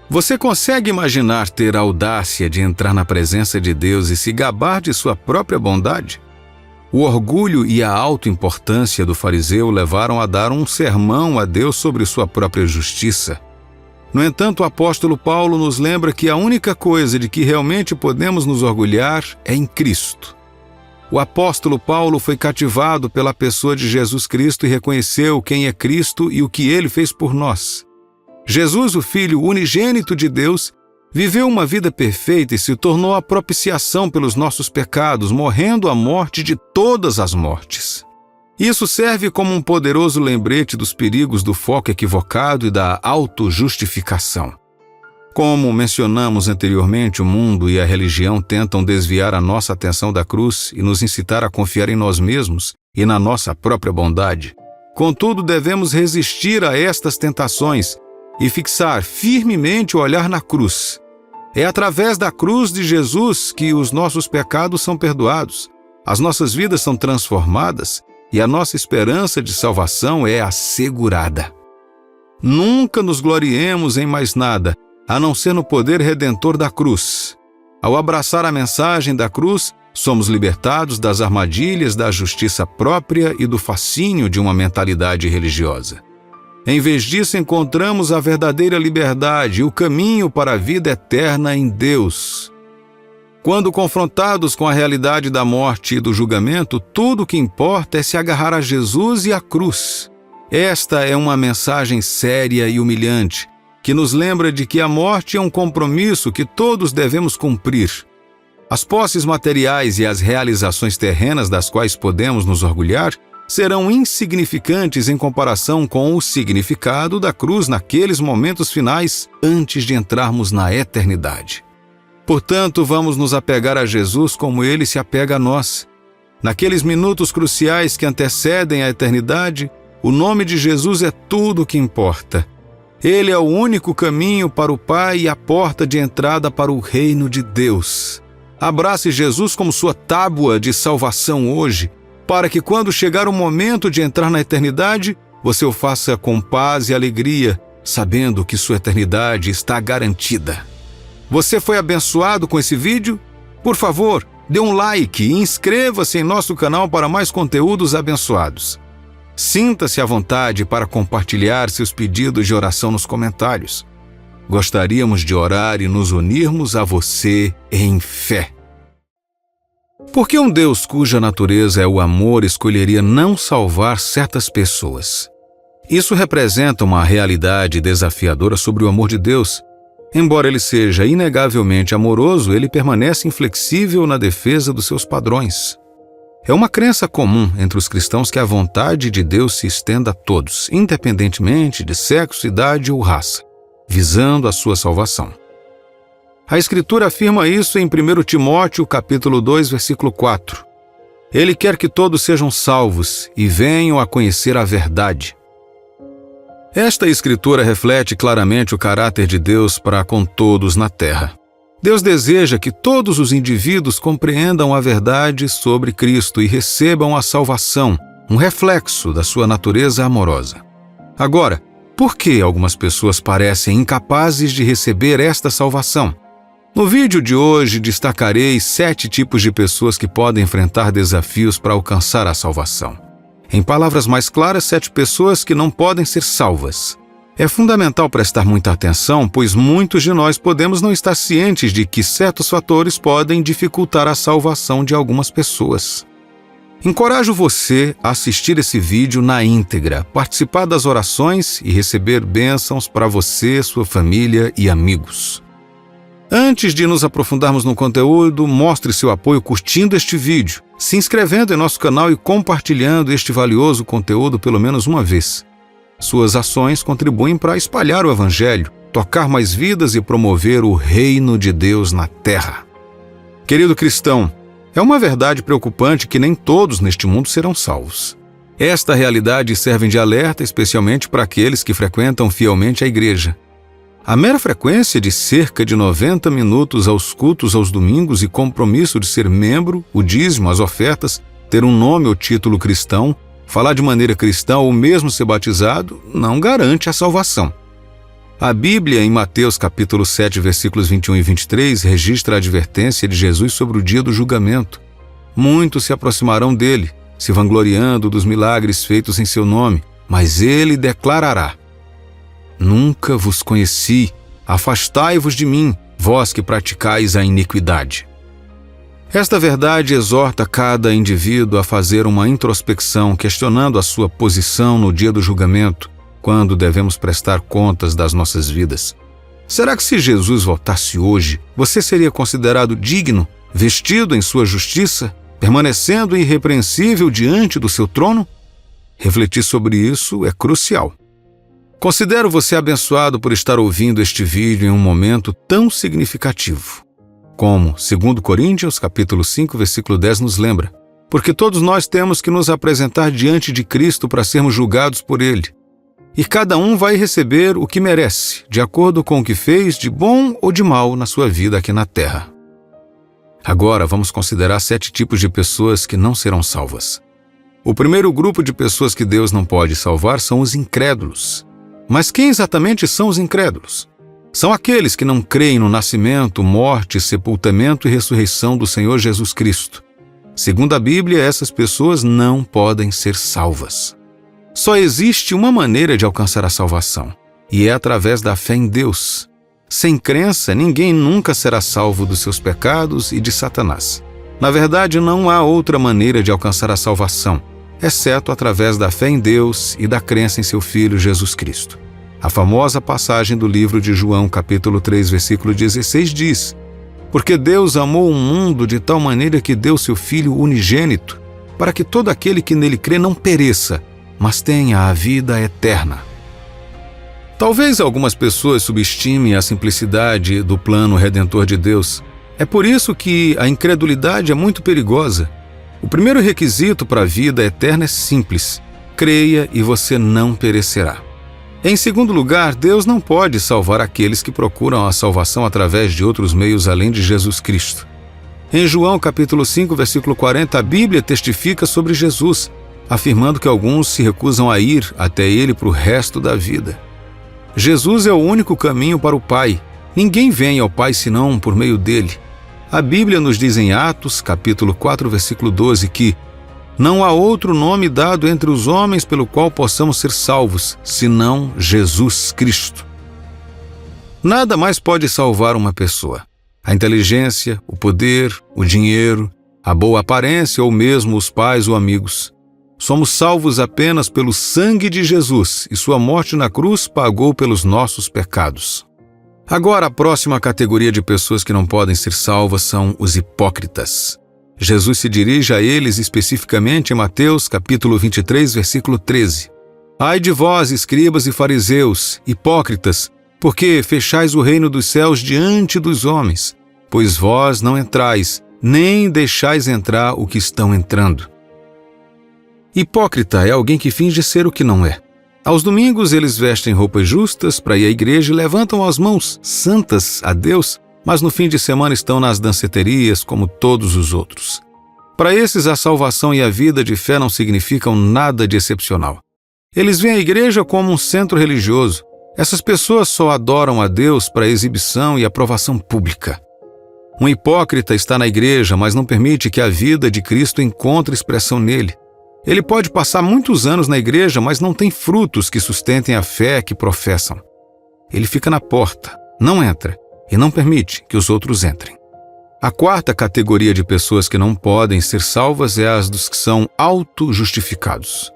Você consegue imaginar ter a audácia de entrar na presença de Deus e se gabar de sua própria bondade? O orgulho e a autoimportância do fariseu levaram a dar um sermão a Deus sobre sua própria justiça. No entanto, o apóstolo Paulo nos lembra que a única coisa de que realmente podemos nos orgulhar é em Cristo. O apóstolo Paulo foi cativado pela pessoa de Jesus Cristo e reconheceu quem é Cristo e o que ele fez por nós. Jesus, o Filho unigênito de Deus, viveu uma vida perfeita e se tornou a propiciação pelos nossos pecados, morrendo a morte de todas as mortes. Isso serve como um poderoso lembrete dos perigos do foco equivocado e da autojustificação. Como mencionamos anteriormente, o mundo e a religião tentam desviar a nossa atenção da cruz e nos incitar a confiar em nós mesmos e na nossa própria bondade. Contudo, devemos resistir a estas tentações e fixar firmemente o olhar na cruz. É através da cruz de Jesus que os nossos pecados são perdoados. as nossas vidas são transformadas e a nossa esperança de salvação é assegurada. Nunca nos gloriemos em mais nada, a não ser no poder redentor da cruz. Ao abraçar a mensagem da cruz, somos libertados das armadilhas da justiça própria e do fascínio de uma mentalidade religiosa. Em vez disso, encontramos a verdadeira liberdade e o caminho para a vida eterna em Deus. Quando confrontados com a realidade da morte e do julgamento, tudo o que importa é se agarrar a Jesus e à cruz. Esta é uma mensagem séria e humilhante, que nos lembra de que a morte é um compromisso que todos devemos cumprir. As posses materiais e as realizações terrenas das quais podemos nos orgulhar serão insignificantes em comparação com o significado da cruz naqueles momentos finais antes de entrarmos na eternidade. Portanto, vamos nos apegar a Jesus como Ele se apega a nós. Naqueles minutos cruciais que antecedem a eternidade, o nome de Jesus é tudo o que importa. Ele é o único caminho para o Pai e a porta de entrada para o reino de Deus. Abrace Jesus como sua tábua de salvação hoje, para que quando chegar o momento de entrar na eternidade, você o faça com paz e alegria, sabendo que sua eternidade está garantida. Você foi abençoado com esse vídeo? Por favor, dê um like e inscreva-se em nosso canal para mais conteúdos abençoados. Sinta-se à vontade para compartilhar seus pedidos de oração nos comentários. Gostaríamos de orar e nos unirmos a você em fé. Por que um Deus cuja natureza é o amor escolheria não salvar certas pessoas? Isso representa uma realidade desafiadora sobre o amor de Deus. Embora ele seja inegavelmente amoroso, ele permanece inflexível na defesa dos seus padrões. É uma crença comum entre os cristãos que a vontade de Deus se estenda a todos, independentemente de sexo, idade ou raça, visando a sua salvação. A Escritura afirma isso em 1 Timóteo, capítulo 2, versículo 4. Ele quer que todos sejam salvos e venham a conhecer a verdade. Esta Escritura reflete claramente o caráter de Deus para com todos na terra. Deus deseja que todos os indivíduos compreendam a verdade sobre Cristo e recebam a salvação, um reflexo da sua natureza amorosa. Agora, por que algumas pessoas parecem incapazes de receber esta salvação? No vídeo de hoje, destacarei 7 tipos de pessoas que podem enfrentar desafios para alcançar a salvação. Em palavras mais claras, 7 pessoas que não podem ser salvas. É fundamental prestar muita atenção, pois muitos de nós podemos não estar cientes de que certos fatores podem dificultar a salvação de algumas pessoas. Encorajo você a assistir esse vídeo na íntegra, participar das orações e receber bênçãos para você, sua família e amigos. Antes de nos aprofundarmos no conteúdo, mostre seu apoio curtindo este vídeo, se inscrevendo em nosso canal e compartilhando este valioso conteúdo pelo menos uma vez. Suas ações contribuem para espalhar o Evangelho, tocar mais vidas e promover o reino de Deus na terra. Querido cristão, é uma verdade preocupante que nem todos neste mundo serão salvos. Esta realidade serve de alerta especialmente para aqueles que frequentam fielmente a igreja. A mera frequência de cerca de 90 minutos aos cultos aos domingos e compromisso de ser membro, o dízimo, as ofertas, ter um nome ou título cristão, falar de maneira cristã ou mesmo ser batizado, não garante a salvação. A Bíblia, em Mateus capítulo 7, versículos 21 e 23, registra a advertência de Jesus sobre o dia do julgamento. Muitos se aproximarão dele, se vangloriando dos milagres feitos em seu nome, mas ele declarará: Nunca vos conheci, afastai-vos de mim, vós que praticais a iniquidade. Esta verdade exorta cada indivíduo a fazer uma introspecção, questionando a sua posição no dia do julgamento, quando devemos prestar contas das nossas vidas. Será que se Jesus voltasse hoje, você seria considerado digno, vestido em sua justiça, permanecendo irrepreensível diante do seu trono? Refletir sobre isso é crucial. Considero você abençoado por estar ouvindo este vídeo em um momento tão significativo. Como 2 Coríntios, capítulo 5, versículo 10 nos lembra, porque todos nós temos que nos apresentar diante de Cristo para sermos julgados por Ele. E cada um vai receber o que merece, de acordo com o que fez de bom ou de mal na sua vida aqui na terra. Agora vamos considerar 7 tipos de pessoas que não serão salvas. O primeiro grupo de pessoas que Deus não pode salvar são os incrédulos. Mas quem exatamente são os incrédulos? São aqueles que não creem no nascimento, morte, sepultamento e ressurreição do Senhor Jesus Cristo. Segundo a Bíblia, essas pessoas não podem ser salvas. Só existe uma maneira de alcançar a salvação, e é através da fé em Deus. Sem crença, ninguém nunca será salvo dos seus pecados e de Satanás. Na verdade, não há outra maneira de alcançar a salvação, exceto através da fé em Deus e da crença em seu Filho Jesus Cristo. A famosa passagem do livro de João, capítulo 3, versículo 16, diz: Porque Deus amou o mundo de tal maneira que deu seu Filho unigênito, para que todo aquele que nele crê não pereça, mas tenha a vida eterna. Talvez algumas pessoas subestimem a simplicidade do plano redentor de Deus. É por isso que a incredulidade é muito perigosa. O primeiro requisito para a vida eterna é simples: creia e você não perecerá. Em segundo lugar, Deus não pode salvar aqueles que procuram a salvação através de outros meios além de Jesus Cristo. Em João capítulo 5, versículo 40, a Bíblia testifica sobre Jesus, afirmando que alguns se recusam a ir até ele para o resto da vida. Jesus é o único caminho para o Pai. Ninguém vem ao Pai senão por meio dele. A Bíblia nos diz em Atos, capítulo 4, versículo 12, que não há outro nome dado entre os homens pelo qual possamos ser salvos, senão Jesus Cristo. Nada mais pode salvar uma pessoa. A inteligência, o poder, o dinheiro, a boa aparência ou mesmo os pais ou amigos. Somos salvos apenas pelo sangue de Jesus e sua morte na cruz pagou pelos nossos pecados. Agora, a próxima categoria de pessoas que não podem ser salvas são os hipócritas. Jesus se dirige a eles especificamente em Mateus, capítulo 23, versículo 13. Ai de vós, escribas e fariseus, hipócritas, porque fechais o reino dos céus diante dos homens, pois vós não entrais, nem deixais entrar o que estão entrando. Hipócrita é alguém que finge ser o que não é. Aos domingos eles vestem roupas justas para ir à igreja e levantam as mãos santas a Deus, mas no fim de semana estão nas danceterias como todos os outros. Para esses, a salvação e a vida de fé não significam nada de excepcional. Eles veem a igreja como um centro religioso. Essas pessoas só adoram a Deus para exibição e aprovação pública. Um hipócrita está na igreja, mas não permite que a vida de Cristo encontre expressão nele. Ele pode passar muitos anos na igreja, mas não tem frutos que sustentem a fé que professam. Ele fica na porta, não entra e não permite que os outros entrem. A quarta categoria de pessoas que não podem ser salvas é as dos que são auto-justificados.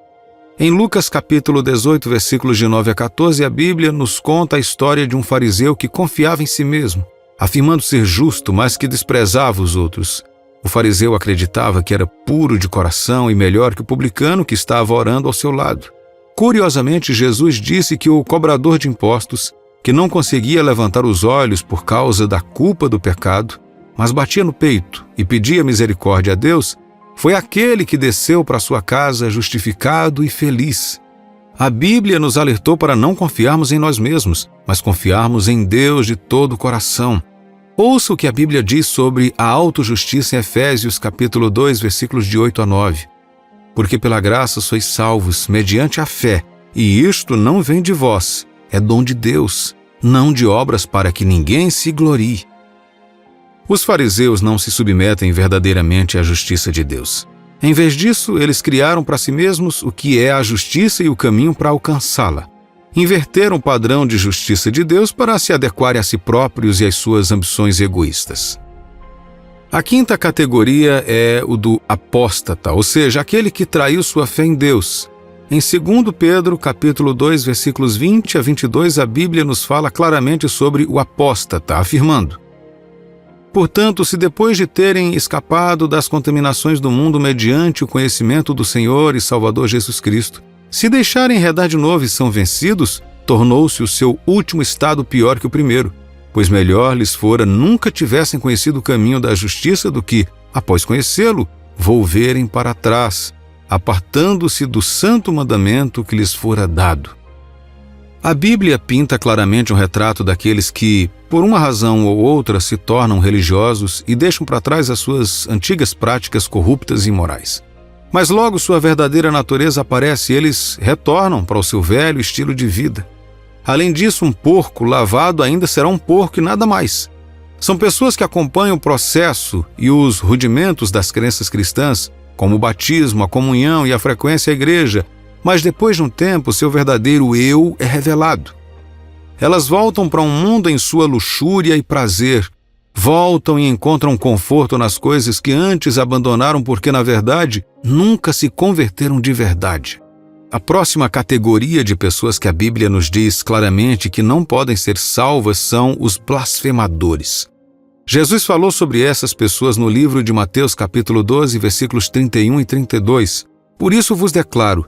Em Lucas capítulo 18, versículos de 9 a 14, a Bíblia nos conta a história de um fariseu que confiava em si mesmo, afirmando ser justo, mas que desprezava os outros. O fariseu acreditava que era puro de coração e melhor que o publicano que estava orando ao seu lado. Curiosamente, Jesus disse que o cobrador de impostos, que não conseguia levantar os olhos por causa da culpa do pecado, mas batia no peito e pedia misericórdia a Deus, foi aquele que desceu para sua casa justificado e feliz. A Bíblia nos alertou para não confiarmos em nós mesmos, mas confiarmos em Deus de todo o coração. Ouça o que a Bíblia diz sobre a autojustiça em Efésios capítulo 2, versículos de 8 a 9. Porque pela graça sois salvos, mediante a fé, e isto não vem de vós, é dom de Deus, não de obras para que ninguém se glorie. Os fariseus não se submetem verdadeiramente à justiça de Deus. Em vez disso, eles criaram para si mesmos o que é a justiça e o caminho para alcançá-la. Inverteram o padrão de justiça de Deus para se adequarem a si próprios e às suas ambições egoístas. A quinta categoria é o do apóstata, ou seja, aquele que traiu sua fé em Deus. Em 2 Pedro, capítulo 2, versículos 20 a 22, a Bíblia nos fala claramente sobre o apóstata, afirmando: Portanto, se depois de terem escapado das contaminações do mundo mediante o conhecimento do Senhor e Salvador Jesus Cristo, se deixarem enredar de novo e são vencidos, tornou-se o seu último estado pior que o primeiro, pois melhor lhes fora nunca tivessem conhecido o caminho da justiça do que, após conhecê-lo, volverem para trás, apartando-se do santo mandamento que lhes fora dado. A Bíblia pinta claramente um retrato daqueles que, por uma razão ou outra, se tornam religiosos e deixam para trás as suas antigas práticas corruptas e imorais. Mas logo sua verdadeira natureza aparece e eles retornam para o seu velho estilo de vida. Além disso, um porco lavado ainda será um porco e nada mais. São pessoas que acompanham o processo e os rudimentos das crenças cristãs, como o batismo, a comunhão e a frequência à igreja, mas depois de um tempo, seu verdadeiro eu é revelado. Elas voltam para um mundo em sua luxúria e prazer, voltam e encontram conforto nas coisas que antes abandonaram porque, na verdade, nunca se converteram de verdade. A próxima categoria de pessoas que a Bíblia nos diz claramente que não podem ser salvas são os blasfemadores. Jesus falou sobre essas pessoas no livro de Mateus capítulo 12, versículos 31 e 32. Por isso vos declaro,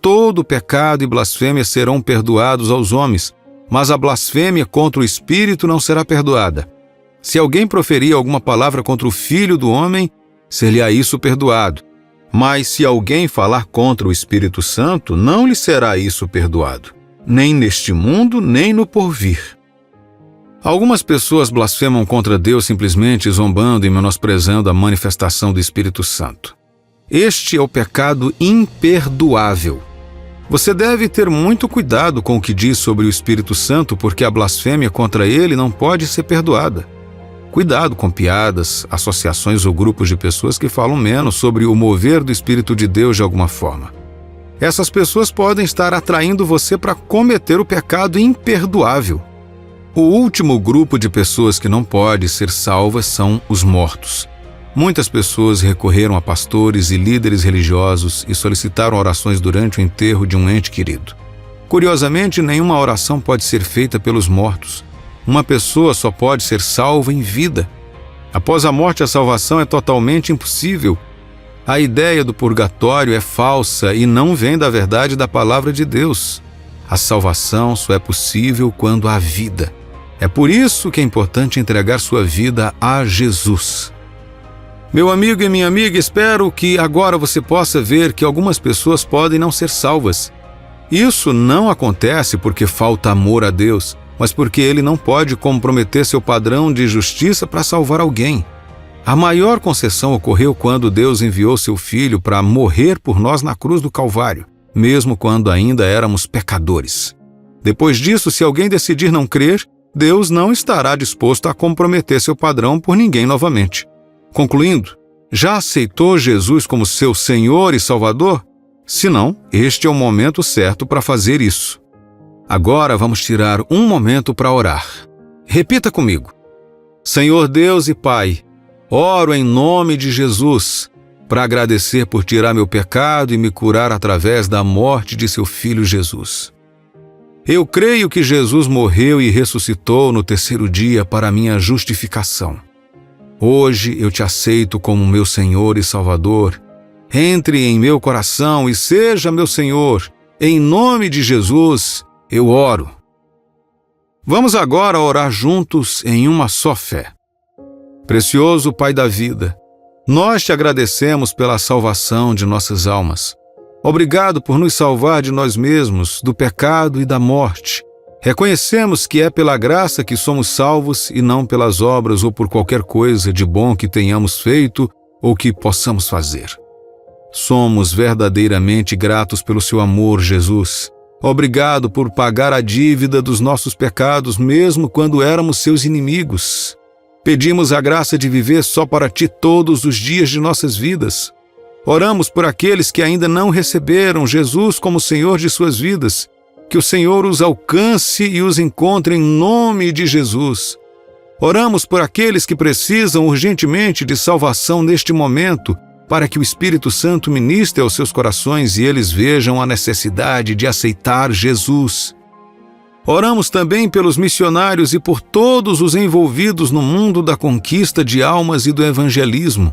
todo pecado e blasfêmia serão perdoados aos homens, mas a blasfêmia contra o Espírito não será perdoada. Se alguém proferir alguma palavra contra o Filho do Homem, ser-lhe-á isso perdoado. Mas se alguém falar contra o Espírito Santo, não lhe será isso perdoado, nem neste mundo, nem no porvir. Algumas pessoas blasfemam contra Deus simplesmente zombando e menosprezando a manifestação do Espírito Santo. Este é o pecado imperdoável. Você deve ter muito cuidado com o que diz sobre o Espírito Santo, porque a blasfêmia contra ele não pode ser perdoada. Cuidado com piadas, associações ou grupos de pessoas que falam menos sobre o mover do Espírito de Deus de alguma forma. Essas pessoas podem estar atraindo você para cometer o pecado imperdoável. O último grupo de pessoas que não pode ser salvas são os mortos. Muitas pessoas recorreram a pastores e líderes religiosos e solicitaram orações durante o enterro de um ente querido. Curiosamente, nenhuma oração pode ser feita pelos mortos. Uma pessoa só pode ser salva em vida. Após a morte, a salvação é totalmente impossível. A ideia do purgatório é falsa e não vem da verdade da palavra de Deus. A salvação só é possível quando há vida. É por isso que é importante entregar sua vida a Jesus. Meu amigo e minha amiga, espero que agora você possa ver que algumas pessoas podem não ser salvas. Isso não acontece porque falta amor a Deus, mas porque Ele não pode comprometer seu padrão de justiça para salvar alguém. A maior concessão ocorreu quando Deus enviou seu Filho para morrer por nós na cruz do Calvário, mesmo quando ainda éramos pecadores. Depois disso, se alguém decidir não crer, Deus não estará disposto a comprometer seu padrão por ninguém novamente. Concluindo, já aceitou Jesus como seu Senhor e Salvador? Se não, este é o momento certo para fazer isso. Agora vamos tirar um momento para orar. Repita comigo. Senhor Deus e Pai, oro em nome de Jesus para agradecer por tirar meu pecado e me curar através da morte de seu Filho Jesus. Eu creio que Jesus morreu e ressuscitou no terceiro dia para minha justificação. Hoje eu te aceito como meu Senhor e Salvador. Entre em meu coração e seja meu Senhor. Em nome de Jesus, eu oro. Vamos agora orar juntos em uma só fé. Precioso Pai da vida, nós te agradecemos pela salvação de nossas almas. Obrigado por nos salvar de nós mesmos, do pecado e da morte. Reconhecemos que é pela graça que somos salvos e não pelas obras ou por qualquer coisa de bom que tenhamos feito ou que possamos fazer. Somos verdadeiramente gratos pelo seu amor, Jesus. Obrigado por pagar a dívida dos nossos pecados, mesmo quando éramos seus inimigos. Pedimos a graça de viver só para ti todos os dias de nossas vidas. Oramos por aqueles que ainda não receberam Jesus como Senhor de suas vidas. Que o Senhor os alcance e os encontre em nome de Jesus. Oramos por aqueles que precisam urgentemente de salvação neste momento, para que o Espírito Santo ministre aos seus corações e eles vejam a necessidade de aceitar Jesus. Oramos também pelos missionários e por todos os envolvidos no mundo da conquista de almas e do evangelismo.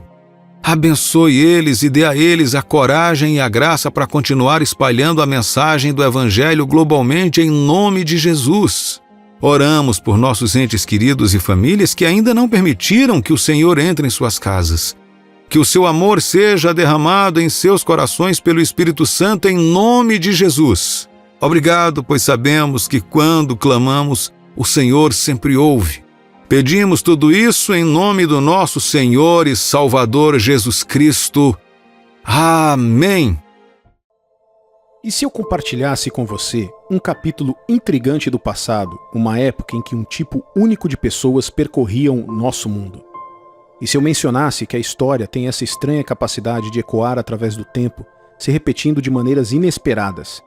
Abençoe eles e dê a eles a coragem e a graça para continuar espalhando a mensagem do Evangelho globalmente em nome de Jesus. Oramos por nossos entes queridos e famílias que ainda não permitiram que o Senhor entre em suas casas. Que o seu amor seja derramado em seus corações pelo Espírito Santo em nome de Jesus. Obrigado, pois sabemos que quando clamamos, o Senhor sempre ouve. Pedimos tudo isso em nome do nosso Senhor e Salvador Jesus Cristo. Amém. E se eu compartilhasse com você um capítulo intrigante do passado, uma época em que um tipo único de pessoas percorriam nosso mundo? E se eu mencionasse que a história tem essa estranha capacidade de ecoar através do tempo, se repetindo de maneiras inesperadas?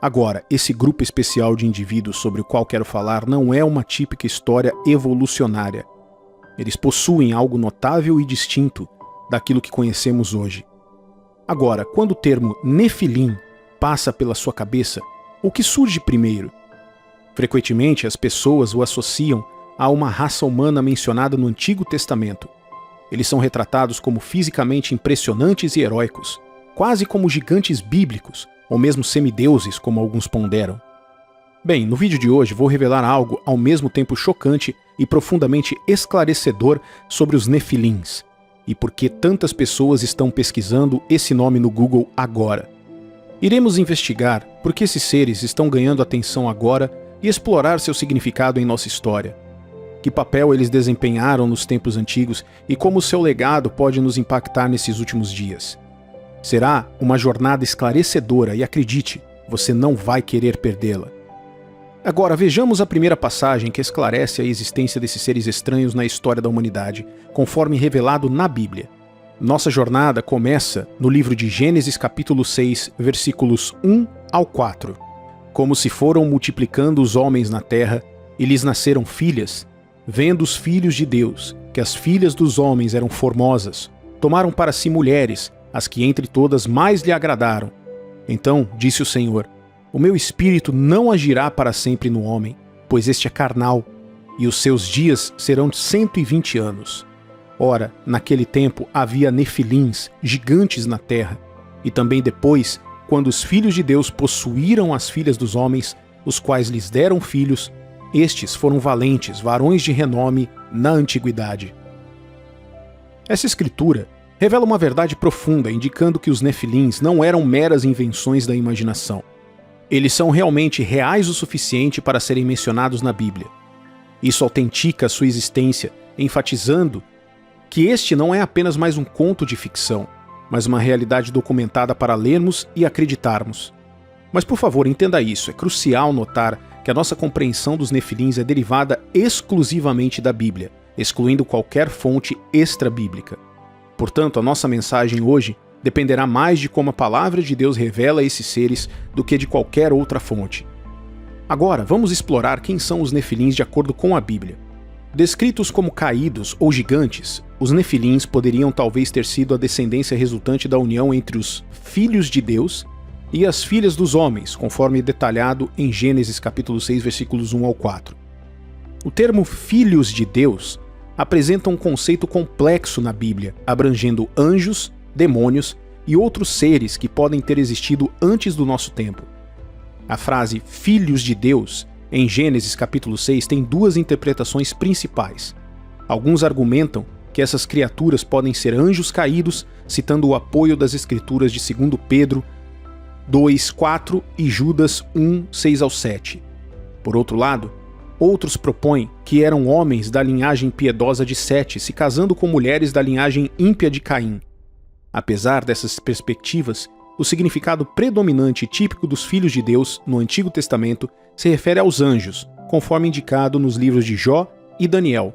Agora, esse grupo especial de indivíduos sobre o qual quero falar não é uma típica história evolucionária. Eles possuem algo notável e distinto daquilo que conhecemos hoje. Agora, quando o termo Nefilim passa pela sua cabeça, o que surge primeiro? Frequentemente, as pessoas o associam a uma raça humana mencionada no Antigo Testamento. Eles são retratados como fisicamente impressionantes e heróicos, quase como gigantes bíblicos, ou mesmo semideuses, como alguns ponderam. Bem, no vídeo de hoje vou revelar algo ao mesmo tempo chocante e profundamente esclarecedor sobre os Nefilins, e por que tantas pessoas estão pesquisando esse nome no Google agora. Iremos investigar por que esses seres estão ganhando atenção agora e explorar seu significado em nossa história. Que papel eles desempenharam nos tempos antigos e como seu legado pode nos impactar nesses últimos dias. Será uma jornada esclarecedora e acredite, você não vai querer perdê-la. Agora vejamos a primeira passagem que esclarece a existência desses seres estranhos na história da humanidade, conforme revelado na Bíblia. Nossa jornada começa no livro de Gênesis capítulo 6, versículos 1 ao 4. Como se foram multiplicando os homens na terra, e lhes nasceram filhas, vendo os filhos de Deus, que as filhas dos homens eram formosas, tomaram para si mulheres, as que entre todas mais lhe agradaram. Então disse o Senhor: o meu espírito não agirá para sempre no homem, pois este é carnal, e os seus dias serão de 120 anos. Ora, naquele tempo havia nefilins, gigantes na terra, e também depois, quando os filhos de Deus possuíram as filhas dos homens, os quais lhes deram filhos, estes foram valentes, varões de renome na antiguidade. Essa escritura revela uma verdade profunda, indicando que os nefilins não eram meras invenções da imaginação. Eles são realmente reais o suficiente para serem mencionados na Bíblia. Isso autentica a sua existência, enfatizando que este não é apenas mais um conto de ficção, mas uma realidade documentada para lermos e acreditarmos. Mas por favor, entenda isso, é crucial notar que a nossa compreensão dos nefilins é derivada exclusivamente da Bíblia, excluindo qualquer fonte extra-bíblica. Portanto, a nossa mensagem hoje dependerá mais de como a palavra de Deus revela esses seres do que de qualquer outra fonte. Agora, vamos explorar quem são os nefilins de acordo com a Bíblia. Descritos como caídos ou gigantes, os nefilins poderiam talvez ter sido a descendência resultante da união entre os filhos de Deus e as filhas dos homens, conforme detalhado em Gênesis capítulo 6, versículos 1 ao 4. O termo filhos de Deus apresenta um conceito complexo na Bíblia, abrangendo anjos, demônios e outros seres que podem ter existido antes do nosso tempo. A frase filhos de Deus em Gênesis capítulo 6 tem duas interpretações principais. Alguns argumentam que essas criaturas podem ser anjos caídos, citando o apoio das escrituras de 2 Pedro 2:4 e Judas 1:6 ao 7. Por outro lado, outros propõem que eram homens da linhagem piedosa de Sete se casando com mulheres da linhagem ímpia de Caim. Apesar dessas perspectivas, o significado predominante e típico dos filhos de Deus no Antigo Testamento se refere aos anjos, conforme indicado nos livros de Jó e Daniel.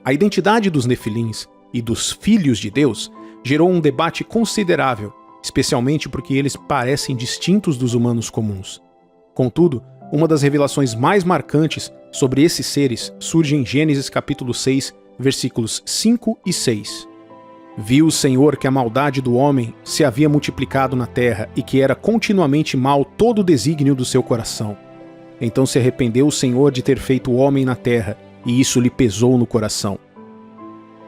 A identidade dos nefilins e dos filhos de Deus gerou um debate considerável, especialmente porque eles parecem distintos dos humanos comuns. Contudo, uma das revelações mais marcantes sobre esses seres surge em Gênesis capítulo 6, versículos 5 e 6. Viu o Senhor que a maldade do homem se havia multiplicado na terra e que era continuamente mal todo o desígnio do seu coração. Então se arrependeu o Senhor de ter feito o homem na terra, e isso lhe pesou no coração.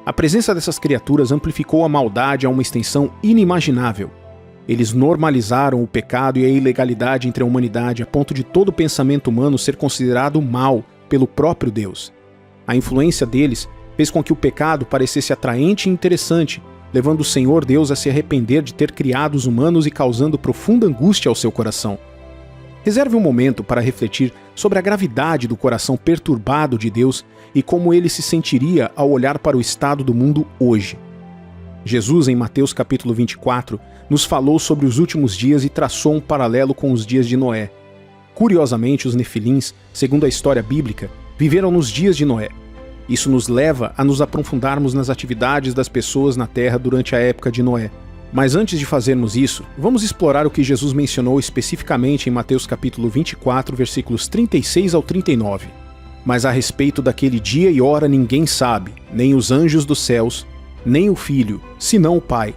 A presença dessas criaturas amplificou a maldade a uma extensão inimaginável. Eles normalizaram o pecado e a ilegalidade entre a humanidade a ponto de todo pensamento humano ser considerado mal pelo próprio Deus. A influência deles fez com que o pecado parecesse atraente e interessante, levando o Senhor Deus a se arrepender de ter criado os humanos e causando profunda angústia ao seu coração. Reserve um momento para refletir sobre a gravidade do coração perturbado de Deus e como ele se sentiria ao olhar para o estado do mundo hoje. Jesus, em Mateus capítulo 24, nos falou sobre os últimos dias e traçou um paralelo com os dias de Noé. Curiosamente, os nefilins, segundo a história bíblica, viveram nos dias de Noé. Isso nos leva a nos aprofundarmos nas atividades das pessoas na terra durante a época de Noé. Mas antes de fazermos isso, vamos explorar o que Jesus mencionou especificamente em Mateus capítulo 24, versículos 36 ao 39. Mas a respeito daquele dia e hora ninguém sabe, nem os anjos dos céus, nem o Filho, senão o Pai.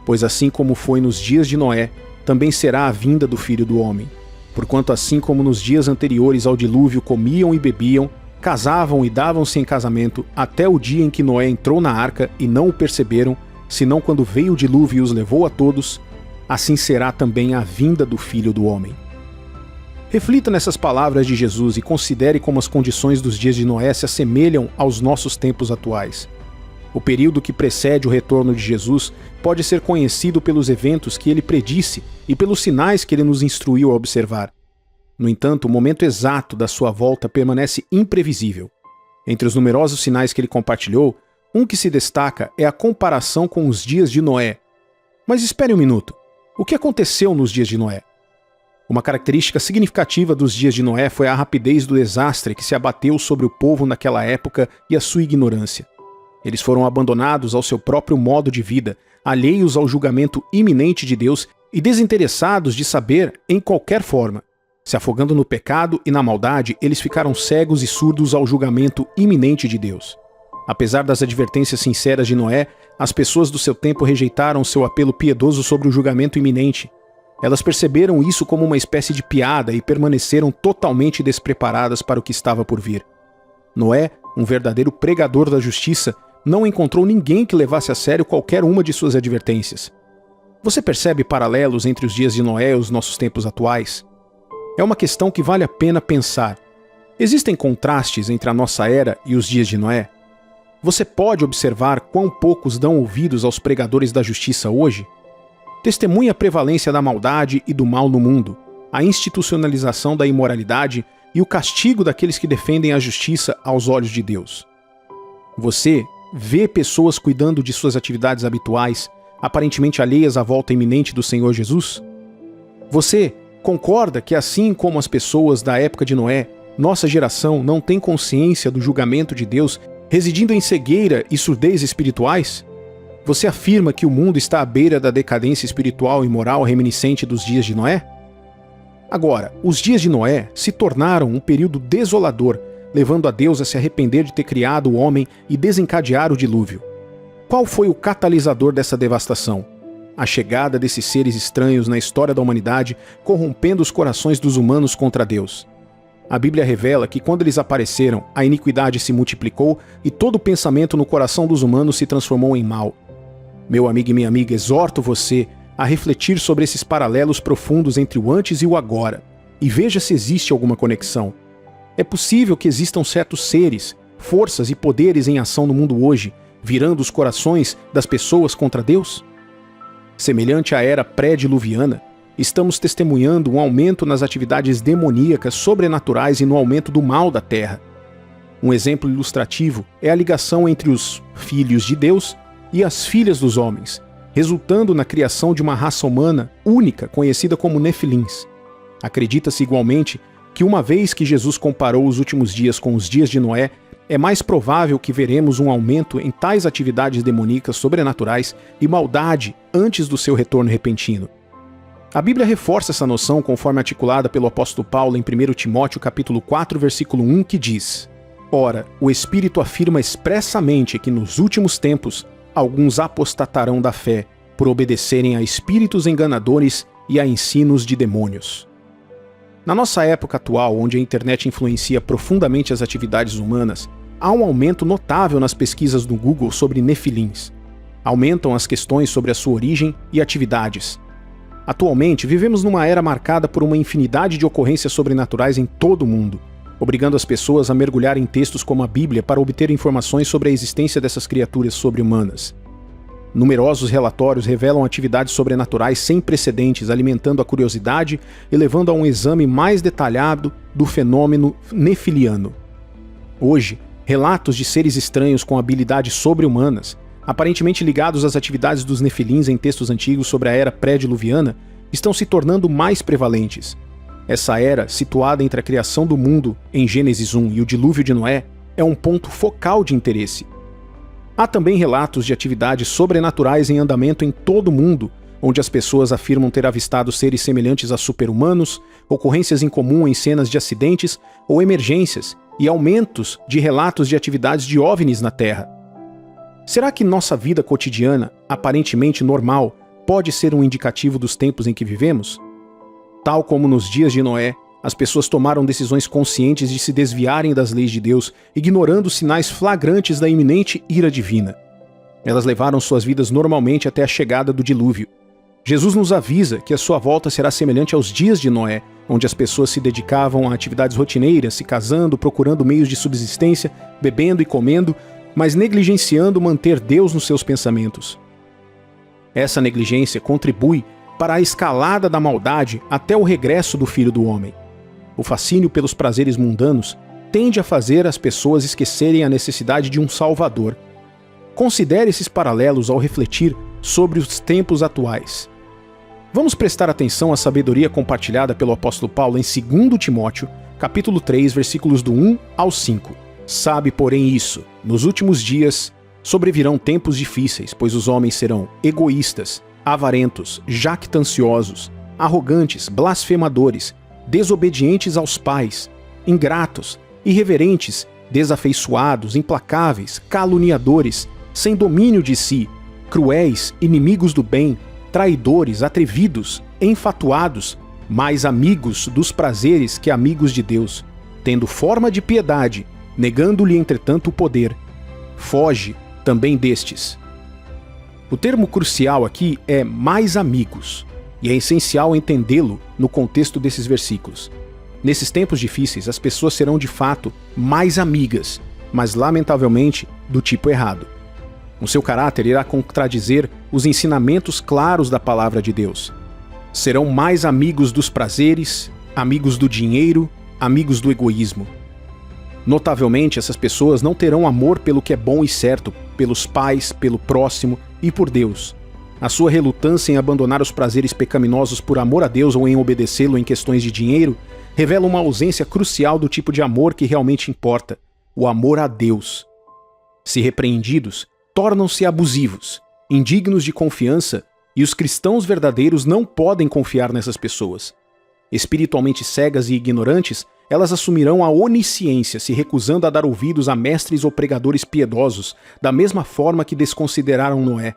Pois assim como foi nos dias de Noé, também será a vinda do Filho do Homem. Porquanto assim como nos dias anteriores ao dilúvio comiam e bebiam, casavam e davam-se em casamento, até o dia em que Noé entrou na arca e não o perceberam, senão quando veio o dilúvio e os levou a todos, assim será também a vinda do Filho do Homem. Reflita nessas palavras de Jesus e considere como as condições dos dias de Noé se assemelham aos nossos tempos atuais. O período que precede o retorno de Jesus pode ser conhecido pelos eventos que ele predisse e pelos sinais que ele nos instruiu a observar. No entanto, o momento exato da sua volta permanece imprevisível. Entre os numerosos sinais que ele compartilhou, um que se destaca é a comparação com os dias de Noé. Mas espere um minuto. O que aconteceu nos dias de Noé? Uma característica significativa dos dias de Noé foi a rapidez do desastre que se abateu sobre o povo naquela época e a sua ignorância. Eles foram abandonados ao seu próprio modo de vida, alheios ao julgamento iminente de Deus e desinteressados de saber em qualquer forma. Se afogando no pecado e na maldade, eles ficaram cegos e surdos ao julgamento iminente de Deus. Apesar das advertências sinceras de Noé, as pessoas do seu tempo rejeitaram seu apelo piedoso sobre o julgamento iminente. Elas perceberam isso como uma espécie de piada e permaneceram totalmente despreparadas para o que estava por vir. Noé, um verdadeiro pregador da justiça, não encontrou ninguém que levasse a sério qualquer uma de suas advertências. Você percebe paralelos entre os dias de Noé e os nossos tempos atuais? É uma questão que vale a pena pensar. Existem contrastes entre a nossa era e os dias de Noé? Você pode observar quão poucos dão ouvidos aos pregadores da justiça hoje? Testemunha a prevalência da maldade e do mal no mundo, a institucionalização da imoralidade e o castigo daqueles que defendem a justiça aos olhos de Deus. Você vê pessoas cuidando de suas atividades habituais, aparentemente alheias à volta iminente do Senhor Jesus? Você concorda que, assim como as pessoas da época de Noé, nossa geração não tem consciência do julgamento de Deus, residindo em cegueira e surdez espirituais? Você afirma que o mundo está à beira da decadência espiritual e moral reminiscente dos dias de Noé? Agora, os dias de Noé se tornaram um período desolador, levando a Deus a se arrepender de ter criado o homem e desencadear o dilúvio. Qual foi o catalisador dessa devastação? A chegada desses seres estranhos na história da humanidade, corrompendo os corações dos humanos contra Deus. A Bíblia revela que quando eles apareceram, a iniquidade se multiplicou e todo pensamento no coração dos humanos se transformou em mal. Meu amigo e minha amiga, exorto você a refletir sobre esses paralelos profundos entre o antes e o agora, e veja se existe alguma conexão. É possível que existam certos seres, forças e poderes em ação no mundo hoje, virando os corações das pessoas contra Deus? Semelhante à era pré-diluviana, estamos testemunhando um aumento nas atividades demoníacas sobrenaturais e no aumento do mal da terra. Um exemplo ilustrativo é a ligação entre os filhos de Deus e as filhas dos homens, resultando na criação de uma raça humana única conhecida como Nefilins. Acredita-se igualmente que uma vez que Jesus comparou os últimos dias com os dias de Noé, é mais provável que veremos um aumento em tais atividades demoníacas sobrenaturais e maldade antes do seu retorno repentino. A Bíblia reforça essa noção conforme articulada pelo apóstolo Paulo em 1 Timóteo capítulo 4, versículo 1, que diz: Ora, o Espírito afirma expressamente que nos últimos tempos alguns apostatarão da fé, por obedecerem a espíritos enganadores e a ensinos de demônios. Na nossa época atual, onde a internet influencia profundamente as atividades humanas, há um aumento notável nas pesquisas do Google sobre nefilins. Aumentam as questões sobre a sua origem e atividades. Atualmente, vivemos numa era marcada por uma infinidade de ocorrências sobrenaturais em todo o mundo, obrigando as pessoas a mergulhar em textos como a Bíblia para obter informações sobre a existência dessas criaturas sobre-humanas. Numerosos relatórios revelam atividades sobrenaturais sem precedentes, alimentando a curiosidade e levando a um exame mais detalhado do fenômeno nefiliano. Hoje, relatos de seres estranhos com habilidades sobre-humanas, aparentemente ligados às atividades dos nefilins em textos antigos sobre a era pré-diluviana, estão se tornando mais prevalentes. Essa era, situada entre a criação do mundo, em Gênesis 1, e o dilúvio de Noé, é um ponto focal de interesse. Há também relatos de atividades sobrenaturais em andamento em todo o mundo, onde as pessoas afirmam ter avistado seres semelhantes a super-humanos, ocorrências em comum em cenas de acidentes ou emergências, e aumentos de relatos de atividades de OVNIs na Terra. Será que nossa vida cotidiana, aparentemente normal, pode ser um indicativo dos tempos em que vivemos? Tal como nos dias de Noé, as pessoas tomaram decisões conscientes de se desviarem das leis de Deus, ignorando sinais flagrantes da iminente ira divina. Elas levaram suas vidas normalmente até a chegada do dilúvio. Jesus nos avisa que a sua volta será semelhante aos dias de Noé, onde as pessoas se dedicavam a atividades rotineiras, se casando, procurando meios de subsistência, bebendo e comendo, mas negligenciando manter Deus nos seus pensamentos. Essa negligência contribui para a escalada da maldade até o regresso do Filho do Homem. O fascínio pelos prazeres mundanos tende a fazer as pessoas esquecerem a necessidade de um Salvador. Considere esses paralelos ao refletir sobre os tempos atuais. Vamos prestar atenção à sabedoria compartilhada pelo apóstolo Paulo em 2 Timóteo, capítulo 3, versículos do 1 ao 5. Sabe, porém, isso: nos últimos dias sobrevirão tempos difíceis, pois os homens serão egoístas, avarentos, jactanciosos, arrogantes, blasfemadores, desobedientes aos pais, ingratos, irreverentes, desafeiçoados, implacáveis, caluniadores, sem domínio de si, cruéis, inimigos do bem, traidores, atrevidos, enfatuados, mais amigos dos prazeres que amigos de Deus, tendo forma de piedade, negando-lhe entretanto o poder. Foge também destes. O termo crucial aqui é mais amigos, e é essencial entendê-lo no contexto desses versículos. Nesses tempos difíceis, as pessoas serão de fato mais amigas, mas lamentavelmente do tipo errado. O seu caráter irá contradizer os ensinamentos claros da palavra de Deus. Serão mais amigos dos prazeres, amigos do dinheiro, amigos do egoísmo. Notavelmente, essas pessoas não terão amor pelo que é bom e certo, pelos pais, pelo próximo e por Deus. A sua relutância em abandonar os prazeres pecaminosos por amor a Deus ou em obedecê-lo em questões de dinheiro revela uma ausência crucial do tipo de amor que realmente importa, o amor a Deus. Se repreendidos, tornam-se abusivos, indignos de confiança, e os cristãos verdadeiros não podem confiar nessas pessoas. Espiritualmente cegas e ignorantes, elas assumirão a onisciência, se recusando a dar ouvidos a mestres ou pregadores piedosos, da mesma forma que desconsideraram Noé.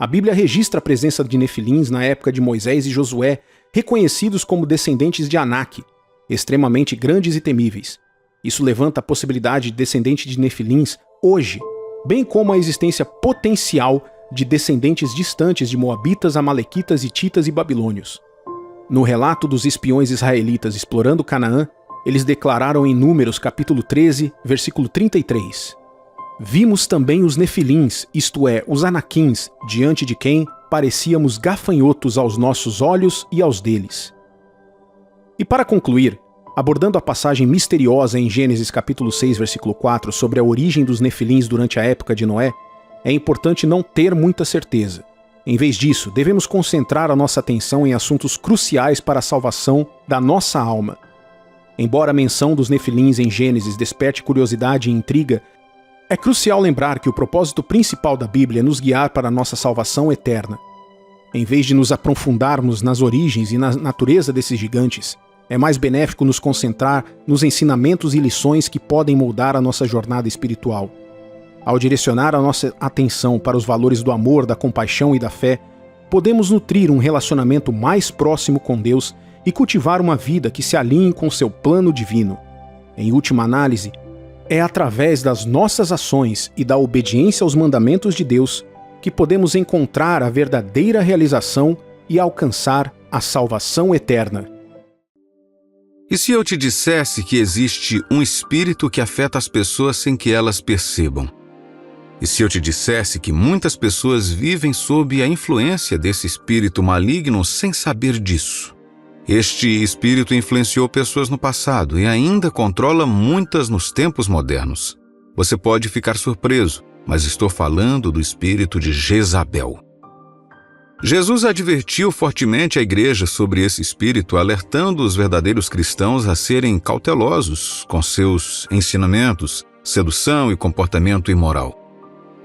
A Bíblia registra a presença de nefilins na época de Moisés e Josué, reconhecidos como descendentes de Anak, extremamente grandes e temíveis. Isso levanta a possibilidade de descendente de nefilins hoje, bem como a existência potencial de descendentes distantes de moabitas, amalequitas, hititas e babilônios. No relato dos espiões israelitas explorando Canaã, eles declararam em Números capítulo 13, versículo 33: Vimos também os nefilins, isto é, os anaquins, diante de quem parecíamos gafanhotos aos nossos olhos e aos deles. E para concluir, abordando a passagem misteriosa em Gênesis capítulo 6, versículo 4, sobre a origem dos nefilins durante a época de Noé, é importante não ter muita certeza. Em vez disso, devemos concentrar a nossa atenção em assuntos cruciais para a salvação da nossa alma. Embora a menção dos nefilins em Gênesis desperte curiosidade e intriga, é crucial lembrar que o propósito principal da Bíblia é nos guiar para a nossa salvação eterna. Em vez de nos aprofundarmos nas origens e na natureza desses gigantes, é mais benéfico nos concentrar nos ensinamentos e lições que podem moldar a nossa jornada espiritual. Ao direcionar a nossa atenção para os valores do amor, da compaixão e da fé, podemos nutrir um relacionamento mais próximo com Deus e cultivar uma vida que se alinhe com seu plano divino. Em última análise, é através das nossas ações e da obediência aos mandamentos de Deus que podemos encontrar a verdadeira realização e alcançar a salvação eterna. E se eu te dissesse que existe um espírito que afeta as pessoas sem que elas percebam? E se eu te dissesse que muitas pessoas vivem sob a influência desse espírito maligno sem saber disso? Este espírito influenciou pessoas no passado e ainda controla muitas nos tempos modernos. Você pode ficar surpreso, mas estou falando do espírito de Jezabel. Jesus advertiu fortemente a igreja sobre esse espírito, alertando os verdadeiros cristãos a serem cautelosos com seus ensinamentos, sedução e comportamento imoral.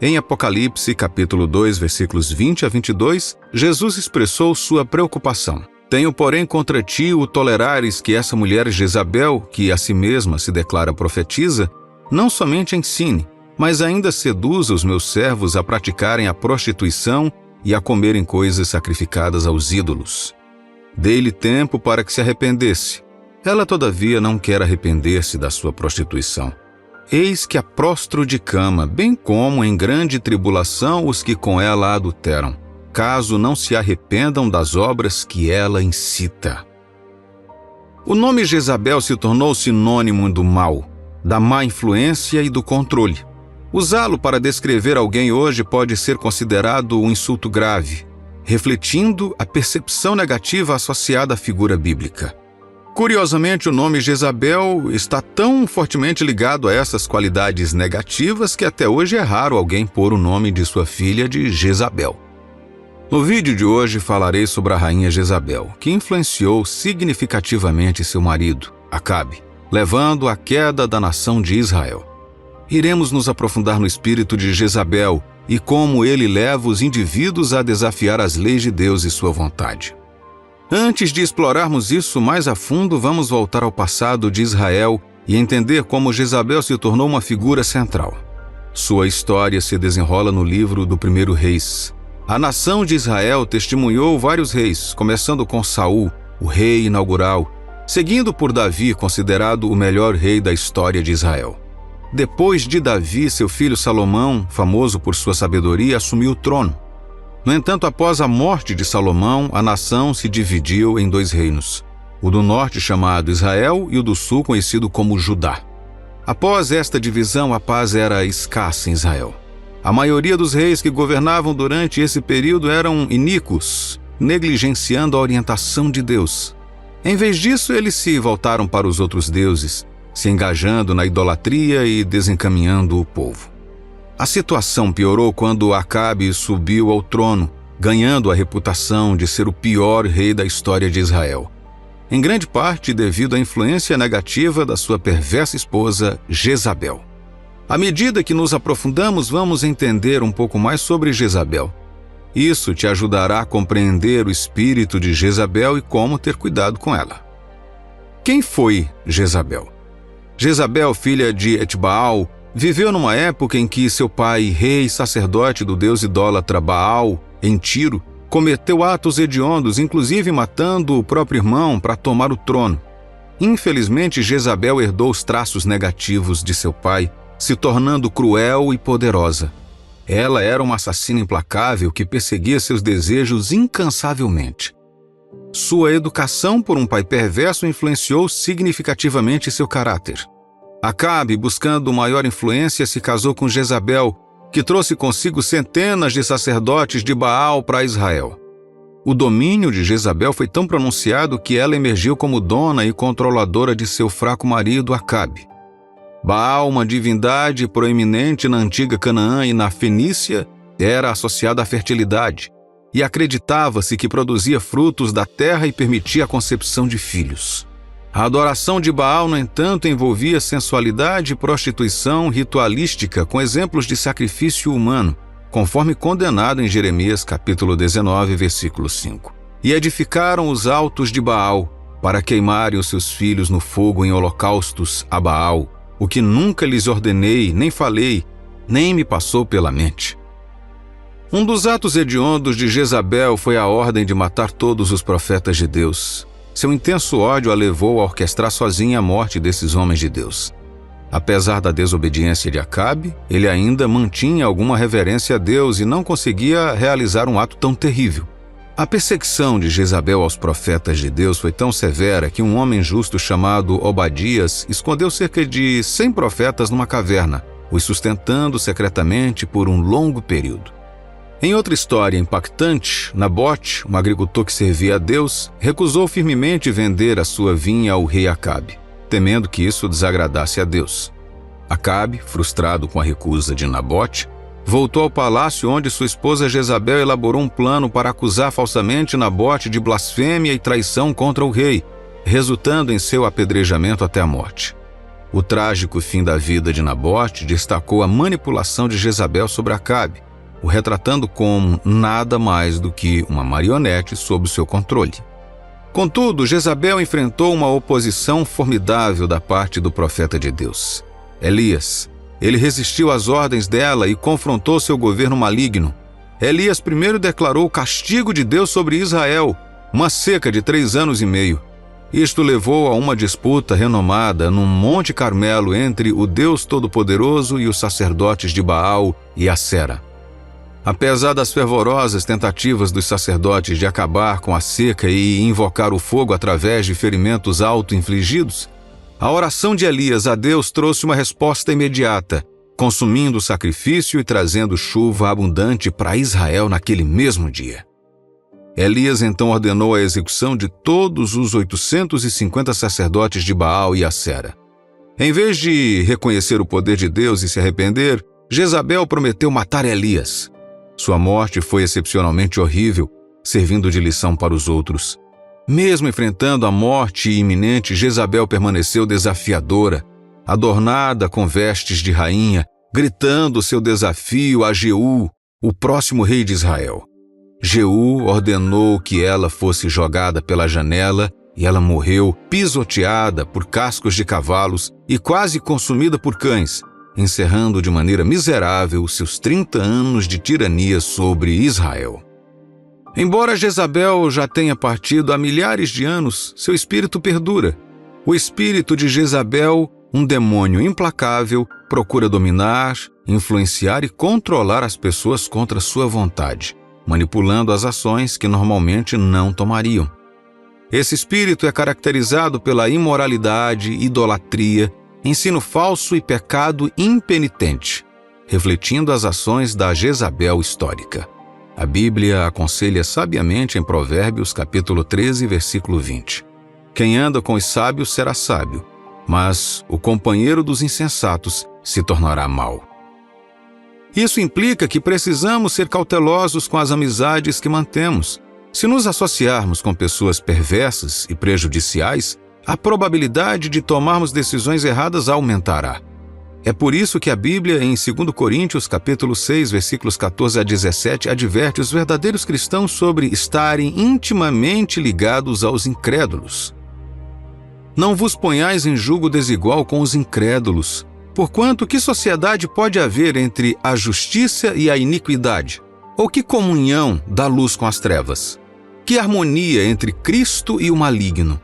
Em Apocalipse, capítulo 2, versículos 20 a 22, Jesus expressou sua preocupação. Tenho, porém, contra ti o tolerares que essa mulher Jezabel, que a si mesma se declara profetisa, não somente ensine, mas ainda seduza os meus servos a praticarem a prostituição e a comerem coisas sacrificadas aos ídolos. Dei-lhe tempo para que se arrependesse. Ela, todavia, não quer arrepender-se da sua prostituição. Eis que a prostro de cama, bem como em grande tribulação os que com ela adulteram, caso não se arrependam das obras que ela incita. O nome Jezabel se tornou sinônimo do mal, da má influência e do controle. Usá-lo para descrever alguém hoje pode ser considerado um insulto grave, refletindo a percepção negativa associada à figura bíblica. Curiosamente, o nome Jezabel está tão fortemente ligado a essas qualidades negativas que até hoje é raro alguém pôr o nome de sua filha de Jezabel. No vídeo de hoje falarei sobre a rainha Jezabel, que influenciou significativamente seu marido, Acabe, levando à queda da nação de Israel. Iremos nos aprofundar no espírito de Jezabel e como ele leva os indivíduos a desafiar as leis de Deus e sua vontade. Antes de explorarmos isso mais a fundo, vamos voltar ao passado de Israel e entender como Jezabel se tornou uma figura central. Sua história se desenrola no livro do 1 Reis. A nação de Israel testemunhou vários reis, começando com Saul, o rei inaugural, seguindo por Davi, considerado o melhor rei da história de Israel. Depois de Davi, seu filho Salomão, famoso por sua sabedoria, assumiu o trono. No entanto, após a morte de Salomão, a nação se dividiu em dois reinos, o do norte chamado Israel e o do sul conhecido como Judá. Após esta divisão, a paz era escassa em Israel. A maioria dos reis que governavam durante esse período eram iníquos, negligenciando a orientação de Deus. Em vez disso, eles se voltaram para os outros deuses, se engajando na idolatria e desencaminhando o povo. A situação piorou quando Acabe subiu ao trono, ganhando a reputação de ser o pior rei da história de Israel, em grande parte devido à influência negativa da sua perversa esposa, Jezabel. À medida que nos aprofundamos, vamos entender um pouco mais sobre Jezabel. Isso te ajudará a compreender o espírito de Jezabel e como ter cuidado com ela. Quem foi Jezabel? Jezabel, filha de Etbaal, viveu numa época em que seu pai, rei sacerdote do deus idólatra Baal, em Tiro, cometeu atos hediondos, inclusive matando o próprio irmão para tomar o trono. Infelizmente, Jezabel herdou os traços negativos de seu pai, se tornando cruel e poderosa. Ela era uma assassina implacável que perseguia seus desejos incansavelmente. Sua educação por um pai perverso influenciou significativamente seu caráter. Acabe, buscando maior influência, se casou com Jezabel, que trouxe consigo centenas de sacerdotes de Baal para Israel. O domínio de Jezabel foi tão pronunciado que ela emergiu como dona e controladora de seu fraco marido Acabe. Baal, uma divindade proeminente na antiga Canaã e na Fenícia, era associada à fertilidade, e acreditava-se que produzia frutos da terra e permitia a concepção de filhos. A adoração de Baal, no entanto, envolvia sensualidade e prostituição ritualística com exemplos de sacrifício humano, conforme condenado em Jeremias capítulo 19, versículo 5. E edificaram os altos de Baal, para queimarem os seus filhos no fogo em holocaustos a Baal, o que nunca lhes ordenei, nem falei, nem me passou pela mente. Um dos atos hediondos de Jezabel foi a ordem de matar todos os profetas de Deus. Seu intenso ódio a levou a orquestrar sozinha a morte desses homens de Deus. Apesar da desobediência de Acabe, ele ainda mantinha alguma reverência a Deus e não conseguia realizar um ato tão terrível. A perseguição de Jezabel aos profetas de Deus foi tão severa que um homem justo chamado Obadias escondeu cerca de 100 profetas numa caverna, os sustentando secretamente por um longo período. Em outra história impactante, Nabote, um agricultor que servia a Deus, recusou firmemente vender a sua vinha ao rei Acabe, temendo que isso desagradasse a Deus. Acabe, frustrado com a recusa de Nabote, voltou ao palácio onde sua esposa Jezabel elaborou um plano para acusar falsamente Nabote de blasfêmia e traição contra o rei, resultando em seu apedrejamento até a morte. O trágico fim da vida de Nabote destacou a manipulação de Jezabel sobre Acabe, o retratando como nada mais do que uma marionete sob seu controle. Contudo, Jezabel enfrentou uma oposição formidável da parte do profeta de Deus, Elias. Ele resistiu às ordens dela e confrontou seu governo maligno. Elias primeiro declarou o castigo de Deus sobre Israel, uma seca de 3 anos e meio. Isto levou a uma disputa renomada no Monte Carmelo entre o Deus Todo-Poderoso e os sacerdotes de Baal e Acera. Apesar das fervorosas tentativas dos sacerdotes de acabar com a seca e invocar o fogo através de ferimentos auto-infligidos, a oração de Elias a Deus trouxe uma resposta imediata, consumindo o sacrifício e trazendo chuva abundante para Israel naquele mesmo dia. Elias então ordenou a execução de todos os 850 sacerdotes de Baal e Acera. Em vez de reconhecer o poder de Deus e se arrepender, Jezabel prometeu matar Elias. Sua morte foi excepcionalmente horrível, servindo de lição para os outros. Mesmo enfrentando a morte iminente, Jezabel permaneceu desafiadora, adornada com vestes de rainha, gritando seu desafio a Jeú, o próximo rei de Israel. Jeú ordenou que ela fosse jogada pela janela e ela morreu pisoteada por cascos de cavalos e quase consumida por cães, encerrando de maneira miserável seus 30 anos de tirania sobre Israel. Embora Jezabel já tenha partido há milhares de anos, seu espírito perdura. O espírito de Jezabel, um demônio implacável, procura dominar, influenciar e controlar as pessoas contra sua vontade, manipulando as ações que normalmente não tomariam. Esse espírito é caracterizado pela imoralidade, idolatria, ensino falso e pecado impenitente, refletindo as ações da Jezabel histórica. A Bíblia aconselha sabiamente em Provérbios capítulo 13, versículo 20. Quem anda com os sábios será sábio, mas o companheiro dos insensatos se tornará mau. Isso implica que precisamos ser cautelosos com as amizades que mantemos. Se nos associarmos com pessoas perversas e prejudiciais, a probabilidade de tomarmos decisões erradas aumentará. É por isso que a Bíblia, em 2 Coríntios, capítulo 6, versículos 14 a 17, adverte os verdadeiros cristãos sobre estarem intimamente ligados aos incrédulos. Não vos ponhais em julgo desigual com os incrédulos, porquanto que sociedade pode haver entre a justiça e a iniquidade? Ou que comunhão da luz com as trevas? Que harmonia entre Cristo e o maligno?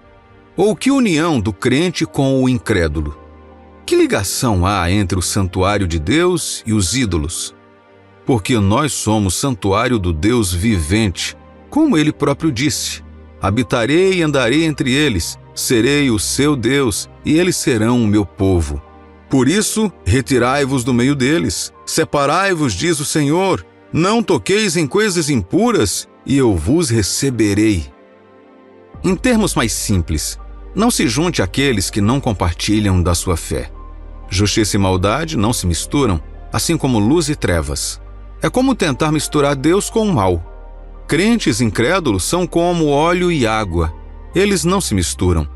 Ou que união do crente com o incrédulo? Que ligação há entre o santuário de Deus e os ídolos? Porque nós somos santuário do Deus vivente, como ele próprio disse: habitarei e andarei entre eles, serei o seu Deus, e eles serão o meu povo. Por isso, retirai-vos do meio deles, separai-vos, diz o Senhor, não toqueis em coisas impuras, e eu vos receberei. Em termos mais simples, não se junte àqueles que não compartilham da sua fé. Justiça e maldade não se misturam, assim como luz e trevas. É como tentar misturar Deus com o mal. Crentes incrédulos são como óleo e água. Eles não se misturam.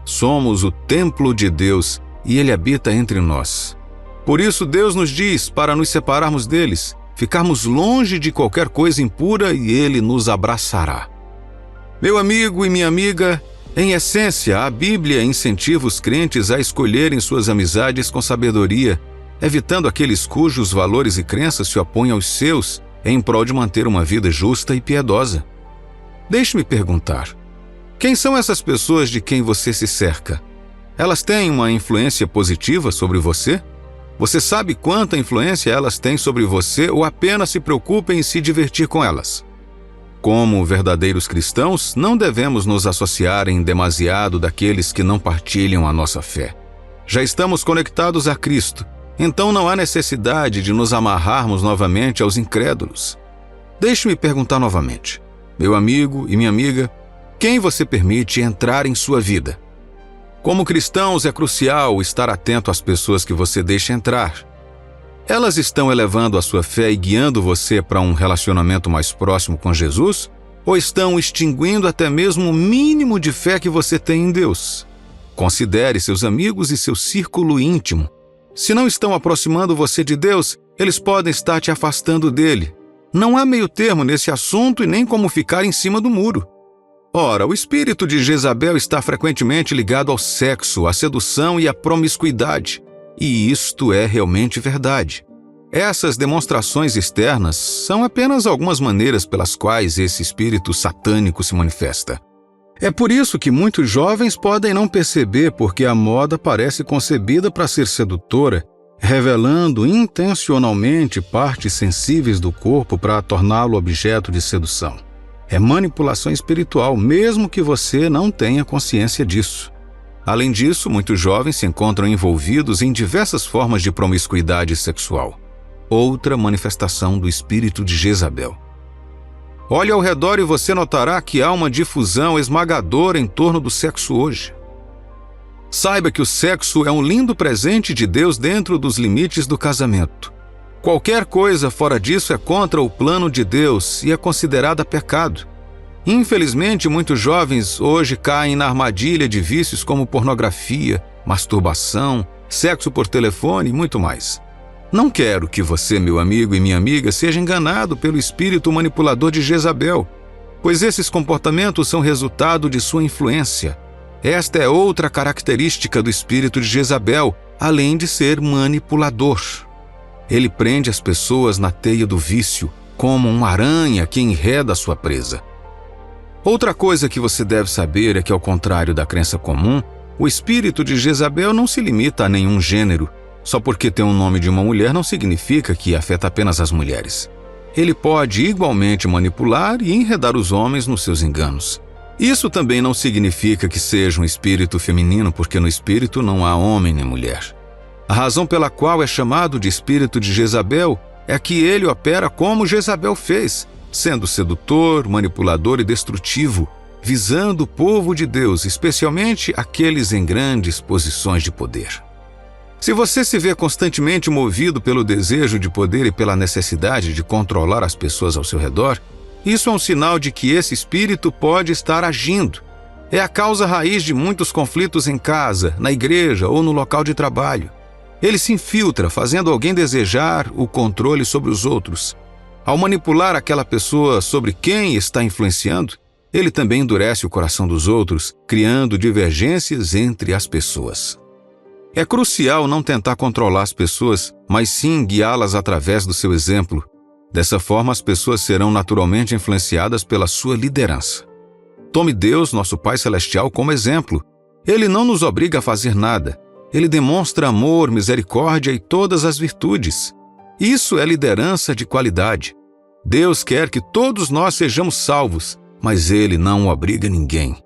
Somos o templo de Deus e Ele habita entre nós. Por isso Deus nos diz para nos separarmos deles, ficarmos longe de qualquer coisa impura e Ele nos abraçará. Meu amigo e minha amiga, em essência, a Bíblia incentiva os crentes a escolherem suas amizades com sabedoria, evitando aqueles cujos valores e crenças se opõem aos seus, em prol de manter uma vida justa e piedosa. Deixe-me perguntar, quem são essas pessoas de quem você se cerca? Elas têm uma influência positiva sobre você? Você sabe quanta influência elas têm sobre você ou apenas se preocupa em se divertir com elas? Como verdadeiros cristãos, não devemos nos associar em demasiado daqueles que não partilham a nossa fé. Já estamos conectados a Cristo Então não há necessidade de nos amarrarmos novamente aos incrédulos. Deixe-me perguntar novamente, meu amigo e minha amiga, quem você permite entrar em sua vida? Como cristãos, é crucial estar atento às pessoas que você deixa entrar. Elas estão elevando a sua fé e guiando você para um relacionamento mais próximo com Jesus? Ou estão extinguindo até mesmo o mínimo de fé que você tem em Deus? Considere seus amigos e seu círculo íntimo. Se não estão aproximando você de Deus, eles podem estar te afastando dele. Não há meio termo nesse assunto e nem como ficar em cima do muro. Ora, o espírito de Jezabel está frequentemente ligado ao sexo, à sedução e à promiscuidade. E isto é realmente verdade. Essas demonstrações externas são apenas algumas maneiras pelas quais esse espírito satânico se manifesta. É por isso que muitos jovens podem não perceber porque a moda parece concebida para ser sedutora, revelando intencionalmente partes sensíveis do corpo para torná-lo objeto de sedução. É manipulação espiritual, mesmo que você não tenha consciência disso. Além disso, muitos jovens se encontram envolvidos em diversas formas de promiscuidade sexual. Outra manifestação do espírito de Jezabel. Olhe ao redor e você notará que há uma difusão esmagadora em torno do sexo hoje. Saiba que o sexo é um lindo presente de Deus dentro dos limites do casamento. Qualquer coisa fora disso é contra o plano de Deus e é considerada pecado. Infelizmente, muitos jovens hoje caem na armadilha de vícios como pornografia, masturbação, sexo por telefone e muito mais. Não quero que você, meu amigo e minha amiga, seja enganado pelo espírito manipulador de Jezabel, pois esses comportamentos são resultado de sua influência. Esta é outra característica do espírito de Jezabel, além de ser manipulador. Ele prende as pessoas na teia do vício, como uma aranha que enreda a sua presa. Outra coisa que você deve saber é que, ao contrário da crença comum, o espírito de Jezabel não se limita a nenhum gênero. Só porque tem o nome de uma mulher não significa que afeta apenas as mulheres. Ele pode igualmente manipular e enredar os homens nos seus enganos. Isso também não significa que seja um espírito feminino, porque no espírito não há homem nem mulher. A razão pela qual é chamado de espírito de Jezabel é que ele opera como Jezabel fez, sendo sedutor, manipulador e destrutivo, visando o povo de Deus, especialmente aqueles em grandes posições de poder. Se você se vê constantemente movido pelo desejo de poder e pela necessidade de controlar as pessoas ao seu redor, isso é um sinal de que esse espírito pode estar agindo. É a causa raiz de muitos conflitos em casa, na igreja ou no local de trabalho. Ele se infiltra, fazendo alguém desejar o controle sobre os outros. Ao manipular aquela pessoa sobre quem está influenciando, ele também endurece o coração dos outros, criando divergências entre as pessoas. É crucial não tentar controlar as pessoas, mas sim guiá-las através do seu exemplo. Dessa forma, as pessoas serão naturalmente influenciadas pela sua liderança. Tome Deus, nosso Pai Celestial, como exemplo. Ele não nos obriga a fazer nada. Ele demonstra amor, misericórdia e todas as virtudes. Isso é liderança de qualidade. Deus quer que todos nós sejamos salvos, mas Ele não obriga ninguém.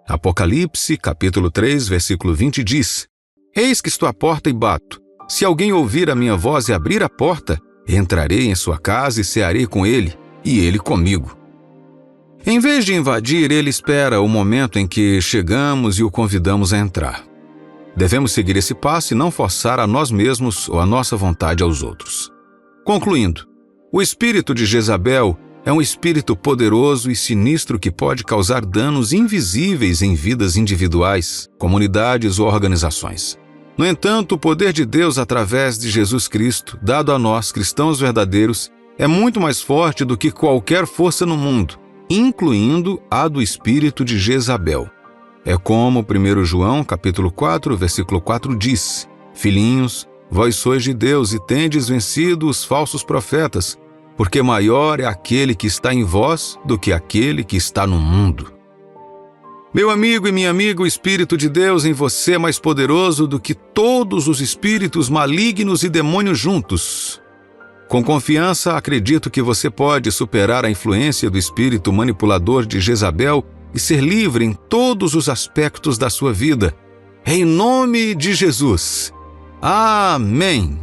Apocalipse, capítulo 3, versículo 20 diz: Eis que estou à porta e bato. Se alguém ouvir a minha voz e abrir a porta, entrarei em sua casa e cearei com ele, e ele comigo. Em vez de invadir, ele espera o momento em que chegamos e o convidamos a entrar. Devemos seguir esse passo e não forçar a nós mesmos ou a nossa vontade aos outros. Concluindo, o espírito de Jezabel é um espírito poderoso e sinistro que pode causar danos invisíveis em vidas individuais, comunidades ou organizações. No entanto, o poder de Deus através de Jesus Cristo, dado a nós, cristãos verdadeiros, é muito mais forte do que qualquer força no mundo, incluindo a do espírito de Jezabel. É como 1 João, capítulo 4, versículo 4 diz: Filhinhos, vós sois de Deus e tendes vencido os falsos profetas, porque maior é aquele que está em vós do que aquele que está no mundo. Meu amigo e minha amiga, o Espírito de Deus em você é mais poderoso do que todos os espíritos malignos e demônios juntos. Com confiança, acredito que você pode superar a influência do espírito manipulador de Jezabel e ser livre em todos os aspectos da sua vida. Em nome de Jesus. Amém.